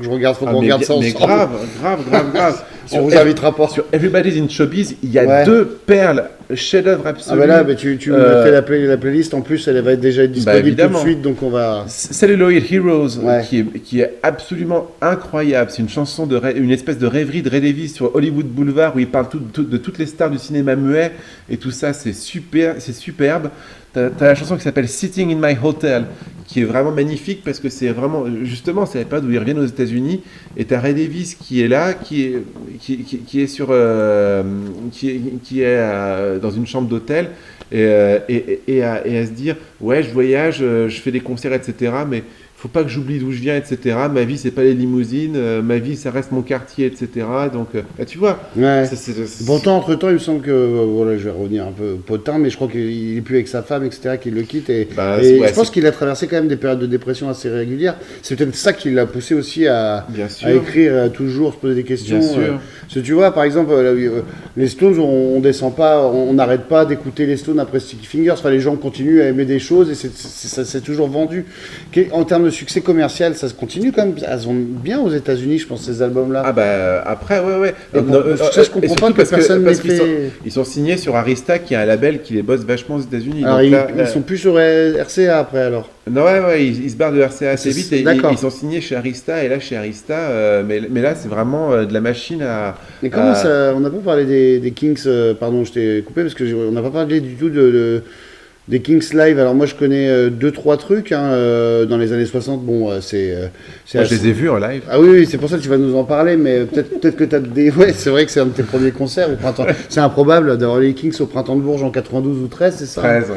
Speaker 1: je regarde, qu'on regarde ça ensemble.
Speaker 2: Mais grave.
Speaker 1: On vous invitera pas.
Speaker 2: Sur Everybody's in Showbiz, il y a 2 perles, chef-d'œuvre absolu.
Speaker 1: Ah bah là, tu me fais la playlist, en plus elle va être déjà disponible tout de suite, donc on va...
Speaker 2: Celluloid Heroes, qui est absolument incroyable. C'est une chanson, une espèce de rêverie de Ray Davies sur Hollywood Boulevard, où il parle de toutes les stars du cinéma muet, et tout ça, c'est superbe. T'as la chanson qui s'appelle Sitting in My Hotel, qui est vraiment magnifique parce que c'est vraiment, justement, c'est la période où ils reviennent aux États-Unis, et t'as Ray Davies qui est là, qui est dans une chambre d'hôtel, et à se dire, ouais, je voyage, je fais des concerts, etc., mais faut pas que j'oublie d'où je viens, etc. Ma vie, c'est pas les limousines, ma vie, ça reste mon quartier, etc. Donc, tu vois.
Speaker 1: Pourtant, entre-temps, il me semble que, voilà, je vais revenir un peu potin, mais je crois qu'il est plus avec sa femme, etc., qu'il le quitte. Et je pense qu'il a traversé quand même des périodes de dépression assez régulières. C'est peut-être ça qui l'a poussé aussi à écrire toujours, se poser des questions.
Speaker 2: Bien sûr.
Speaker 1: Parce que tu vois, par exemple, les Stones, on descend pas, on n'arrête pas d'écouter les Stones après Sticky Fingers. Enfin, les gens continuent à aimer des choses et ça s'est toujours vendu. En termes de succès commercial, ça se continue quand même. Elles sont bien aux États-Unis, je pense, ces albums-là.
Speaker 2: Ah bah après, ouais.
Speaker 1: Ça, je comprends pas que personne n'ait fait.
Speaker 2: Ils sont signés sur Arista, qui est un label qui les bosse vachement aux États-Unis.
Speaker 1: Alors ils sont plus sur RCA après alors.
Speaker 2: Non, ils se barrent de RCA assez vite et ils sont signés chez Arista, et là chez Arista, mais là c'est vraiment de la machine à...
Speaker 1: Mais comment ça, on n'a pas parlé des Kings, pardon je t'ai coupé parce qu'on n'a pas parlé du tout des Kings Live. Alors moi je connais 2-3 trucs dans les années 60, bon
Speaker 2: moi je les ai vus en live.
Speaker 1: Ah oui, c'est pour ça que tu vas nous en parler, mais peut-être que tu as des... Ouais, c'est vrai que c'est un de tes premiers concerts au printemps. C'est improbable d'avoir les Kings au Printemps de Bourges en 92 ou 13, c'est ça?
Speaker 2: 13, ouais.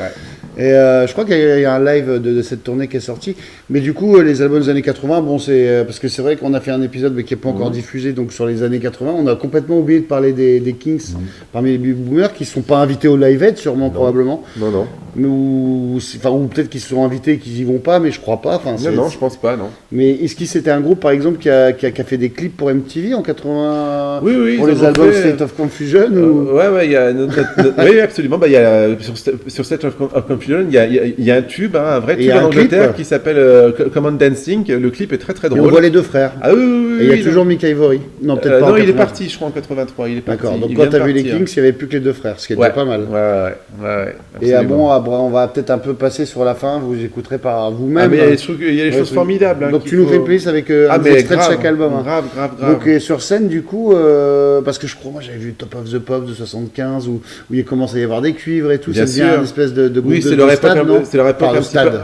Speaker 1: Et je crois qu'il y a un live de cette tournée qui est sorti. Mais du coup, les albums des années 80, bon, c'est parce que c'est vrai qu'on a fait un épisode mais qui n'est pas encore diffusé, donc sur les années 80, on a complètement oublié de parler des Kings parmi les baby boomers qui ne sont pas invités au Live Aid, sûrement, probablement.
Speaker 2: Non.
Speaker 1: Ou peut-être qu'ils se sont invités et qu'ils n'y vont pas, mais je crois pas. Enfin,
Speaker 2: Non, je pense pas, non.
Speaker 1: Mais est-ce que c'était un groupe, par exemple, qui a fait des clips pour MTV en 80
Speaker 2: Oui,
Speaker 1: pour les albums State of Confusion ou...
Speaker 2: Ouais, il y a oui, absolument. Il y a, sur State of Confusion, il y a un tube, un vrai tube en Angleterre qui s'appelle Common Dancing. Le clip est très très drôle.
Speaker 1: Et on voit les deux frères.
Speaker 2: Ah oui.
Speaker 1: Et il y a toujours Mick Ivory. Non, peut-être pas.
Speaker 2: Non, il est parti, je crois, en 83. Il est parti.
Speaker 1: D'accord. Donc quand tu as vu les Kings, il n'y avait plus que les deux frères, ce qui est déjà pas mal.
Speaker 2: Ouais.
Speaker 1: Et on va peut-être un peu passer sur la fin. Vous écouterez par vous-même.
Speaker 2: Ah, mais il y a des choses formidables.
Speaker 1: Donc tu nous fais une playlist avec un extrait de chaque album.
Speaker 2: Grave.
Speaker 1: Donc sur scène, du coup, parce que je crois, moi j'avais vu Top of the Pops de 75 où il commence à y avoir des cuivres et tout.
Speaker 2: Bien
Speaker 1: ça devient une espèce de groupe
Speaker 2: oui,
Speaker 1: c'est leur époque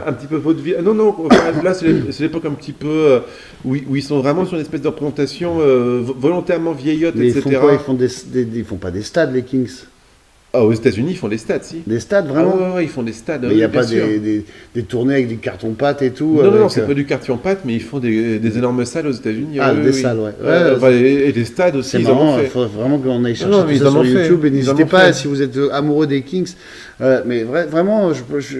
Speaker 2: un petit peu vaudeville. Non, là c'est l'époque un petit peu où ils sont vraiment sur une espèce de représentation volontairement vieillotte,
Speaker 1: mais
Speaker 2: etc.
Speaker 1: Ils font pas des stades, les Kings.
Speaker 2: Ah, aux États-Unis, ils font des stades, si.
Speaker 1: Des stades, vraiment?
Speaker 2: Ouais, ils font des stades.
Speaker 1: Mais il n'y a pas des tournées avec des cartons-pâtes et tout?
Speaker 2: Non, c'est pas du carton-pâte, mais ils font des énormes salles aux États-Unis.
Speaker 1: Ah, des salles, ouais.
Speaker 2: Et des stades aussi,
Speaker 1: ils en ont fait. Il faut vraiment qu'on aille chercher tout ça sur YouTube. Et n'hésitez pas, si vous êtes amoureux des Kings, mais vraiment,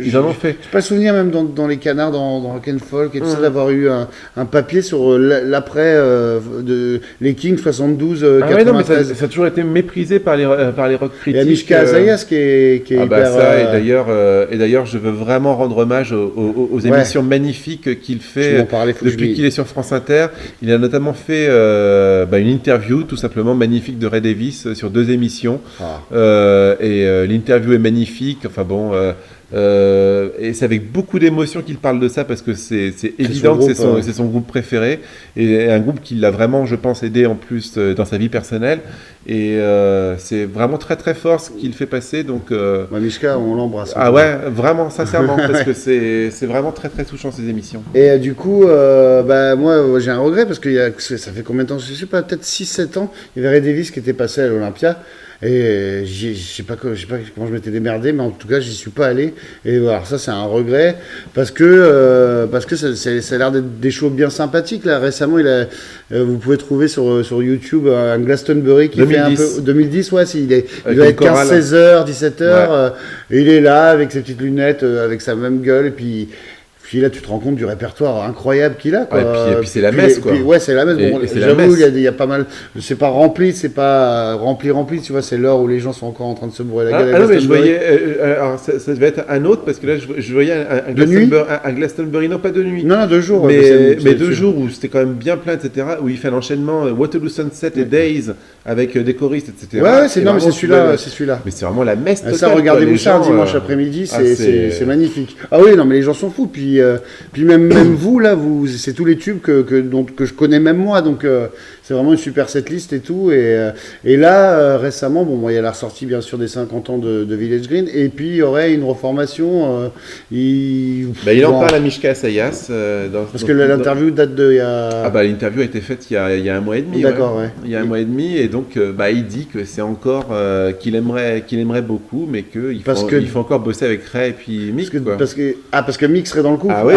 Speaker 2: ils en ont fait.
Speaker 1: Je n'ai pas le souvenir, même dans les canards, dans Rock'n'Folk, et tout ça, d'avoir eu un papier sur l'après de les Kings 72, 93.
Speaker 2: Mais ça a toujours été méprisé par les rock critiques.
Speaker 1: Il y a Mishka Azayas qui est hyper...
Speaker 2: ça, et d'ailleurs, je veux vraiment rendre hommage aux émissions magnifiques qu'il fait depuis qu'il est sur France Inter. Il a notamment fait une interview, tout simplement magnifique, de Ray Davies sur 2 émissions. L'interview est magnifique. Enfin bon, et c'est avec beaucoup d'émotion qu'il parle de ça parce que c'est évident que c'est son groupe préféré et un groupe qui l'a vraiment, je pense, aidé en plus dans sa vie personnelle. Et c'est vraiment très très fort ce qu'il fait passer. Donc,
Speaker 1: Mishka, on l'embrasse.
Speaker 2: Ah ouais, vraiment, sincèrement, parce que c'est vraiment très très touchant ces émissions.
Speaker 1: Et du coup, moi j'ai un regret parce que ça fait combien de temps? Je sais pas, peut-être 6-7 ans. Il y avait Ray Davies qui était passé à l'Olympia. Et je sais pas comment je m'étais démerdé, mais en tout cas, j'y suis pas allé. Et alors ça, c'est un regret parce que ça a l'air d'être des shows bien sympathiques. Là, récemment, vous pouvez trouver sur YouTube un Glastonbury qui
Speaker 2: 2010.
Speaker 1: fait un peu 2010. Ouais, il doit être
Speaker 2: 15-16h,
Speaker 1: 17h. Et il est là avec ses petites lunettes, avec sa même gueule, et puis là, tu te rends compte du répertoire incroyable qu'il a. Quoi.
Speaker 2: Et puis c'est la messe, quoi.
Speaker 1: Ouais, c'est la messe. Bon, j'avoue, il y a pas mal. C'est pas rempli, rempli. Tu vois, c'est l'heure où les gens sont encore en train de se bourrer la gueule.
Speaker 2: Non, mais je voyais. Alors, ça devait être un autre, parce que là, je voyais un Glastonbury, non, pas de nuit.
Speaker 1: Non, 2 jours.
Speaker 2: Mais 2 jours où c'était quand même bien plein, etc. Où il fait l'enchaînement Waterloo Sunset et Days avec des choristes, etc.
Speaker 1: Ouais, c'est celui-là.
Speaker 2: Mais c'est vraiment la messe totale.
Speaker 1: Ça, regardez-vous ça un dimanche après-midi, c'est magnifique. Ah oui, non, mais les gens sont fous. Puis même vous, là, c'est tous les tubes que je connais même moi. Donc, c'est vraiment une super setlist et tout. Et là, récemment, il y a la ressortie, bien sûr, des 50 ans de Village Green. Et puis, il y aurait une reformation.
Speaker 2: Il en parle à Mishka Azayas.
Speaker 1: Parce que l'interview date de...
Speaker 2: l'interview a été faite il y a un mois et demi.
Speaker 1: D'accord, ouais.
Speaker 2: Il y a un mois et demi. Et donc, il dit que c'est encore... qu'il aimerait beaucoup, mais qu'il faut encore bosser avec Ray et puis Mick.
Speaker 1: Parce que Mick serait dans le coup.
Speaker 2: Ah oui.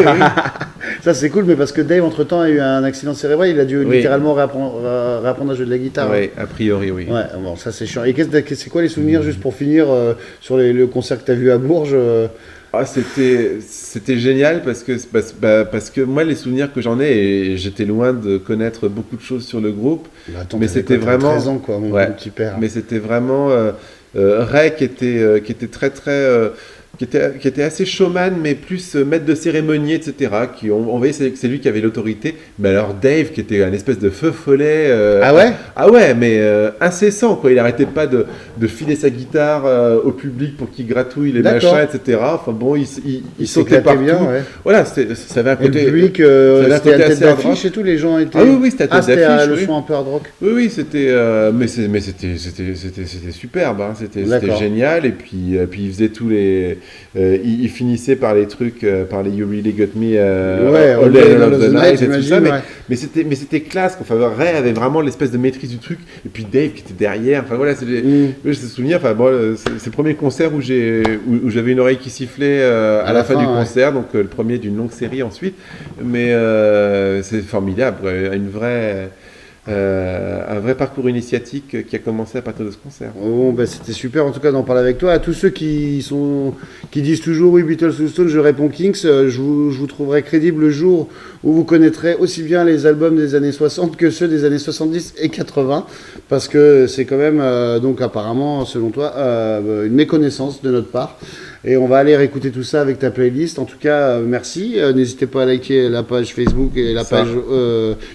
Speaker 1: Ça, c'est cool, mais parce que Dave, entre-temps, a eu un accident cérébral. Il a dû littéralement réapprendre à jouer de la guitare.
Speaker 2: Oui, a priori, oui.
Speaker 1: Ouais, bon, ça, c'est chiant. Et c'est quoi les souvenirs, juste pour finir, sur le concert que tu as vu à Bourges
Speaker 2: C'était génial parce que moi, les souvenirs que j'en ai, et j'étais loin de connaître beaucoup de choses sur le groupe, mais c'était vraiment
Speaker 1: 13 ans, quoi, mon petit père.
Speaker 2: Mais c'était vraiment Ray qui était très très qui était assez showman, mais plus maître de cérémonie, etc. On voyait que c'est lui qui avait l'autorité. Mais alors Dave, qui était un espèce de feu follet.
Speaker 1: Ah ouais?
Speaker 2: Ah ouais, mais incessant, quoi. Il n'arrêtait pas de filer sa guitare au public pour qu'il gratouille les machins, etc. Enfin bon, il sautait partout. Bien, ouais. Voilà, ça avait un côté...
Speaker 1: Et le public, c'était à tête d'affiche et tout, les gens étaient...
Speaker 2: Ah oui, c'était à tête d'affiche.
Speaker 1: Le son un peu hard rock.
Speaker 2: Oui, c'était... mais c'était superbe, hein. C'était génial. Et puis il faisait tous les il finissait par les trucs, par les You Really Got Me,
Speaker 1: All Day of the Night,
Speaker 2: et tout ça,
Speaker 1: ouais.
Speaker 2: mais c'était classe. Enfin, Ray avait vraiment l'espèce de maîtrise du truc, et puis Dave qui était derrière. Enfin voilà, je me souviens. Enfin bon, c'est le premier concert où j'avais une oreille qui sifflait à la fin du concert, donc le premier d'une longue série ensuite. Mais c'est formidable, un vrai parcours initiatique qui a commencé à partir de ce concert.
Speaker 1: Bon, ben, c'était super en tout cas d'en parler avec toi. À tous ceux qui disent toujours oui Beatles ou Stones, je réponds Kings. Je vous trouverai crédible le jour où vous connaîtrez aussi bien les albums des années 60 que ceux des années 70 et 80, parce que c'est quand même donc apparemment selon toi une méconnaissance de notre part. Et on va aller réécouter tout ça avec ta playlist. En tout cas, merci. N'hésitez pas à liker la page Facebook et la page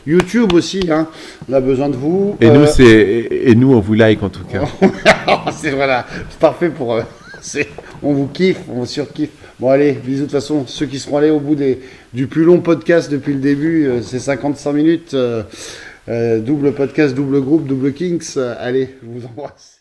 Speaker 1: YouTube aussi. Hein. On a besoin de vous.
Speaker 2: Et nous, on vous like en tout cas.
Speaker 1: C'est voilà, c'est parfait pour eux. On vous kiffe, on vous surkiffe. Bon allez, bisous de toute façon. Ceux qui seront allés au bout du plus long podcast depuis le début, c'est 55 minutes. Double podcast, double groupe, double Kings. Allez, je vous embrasse.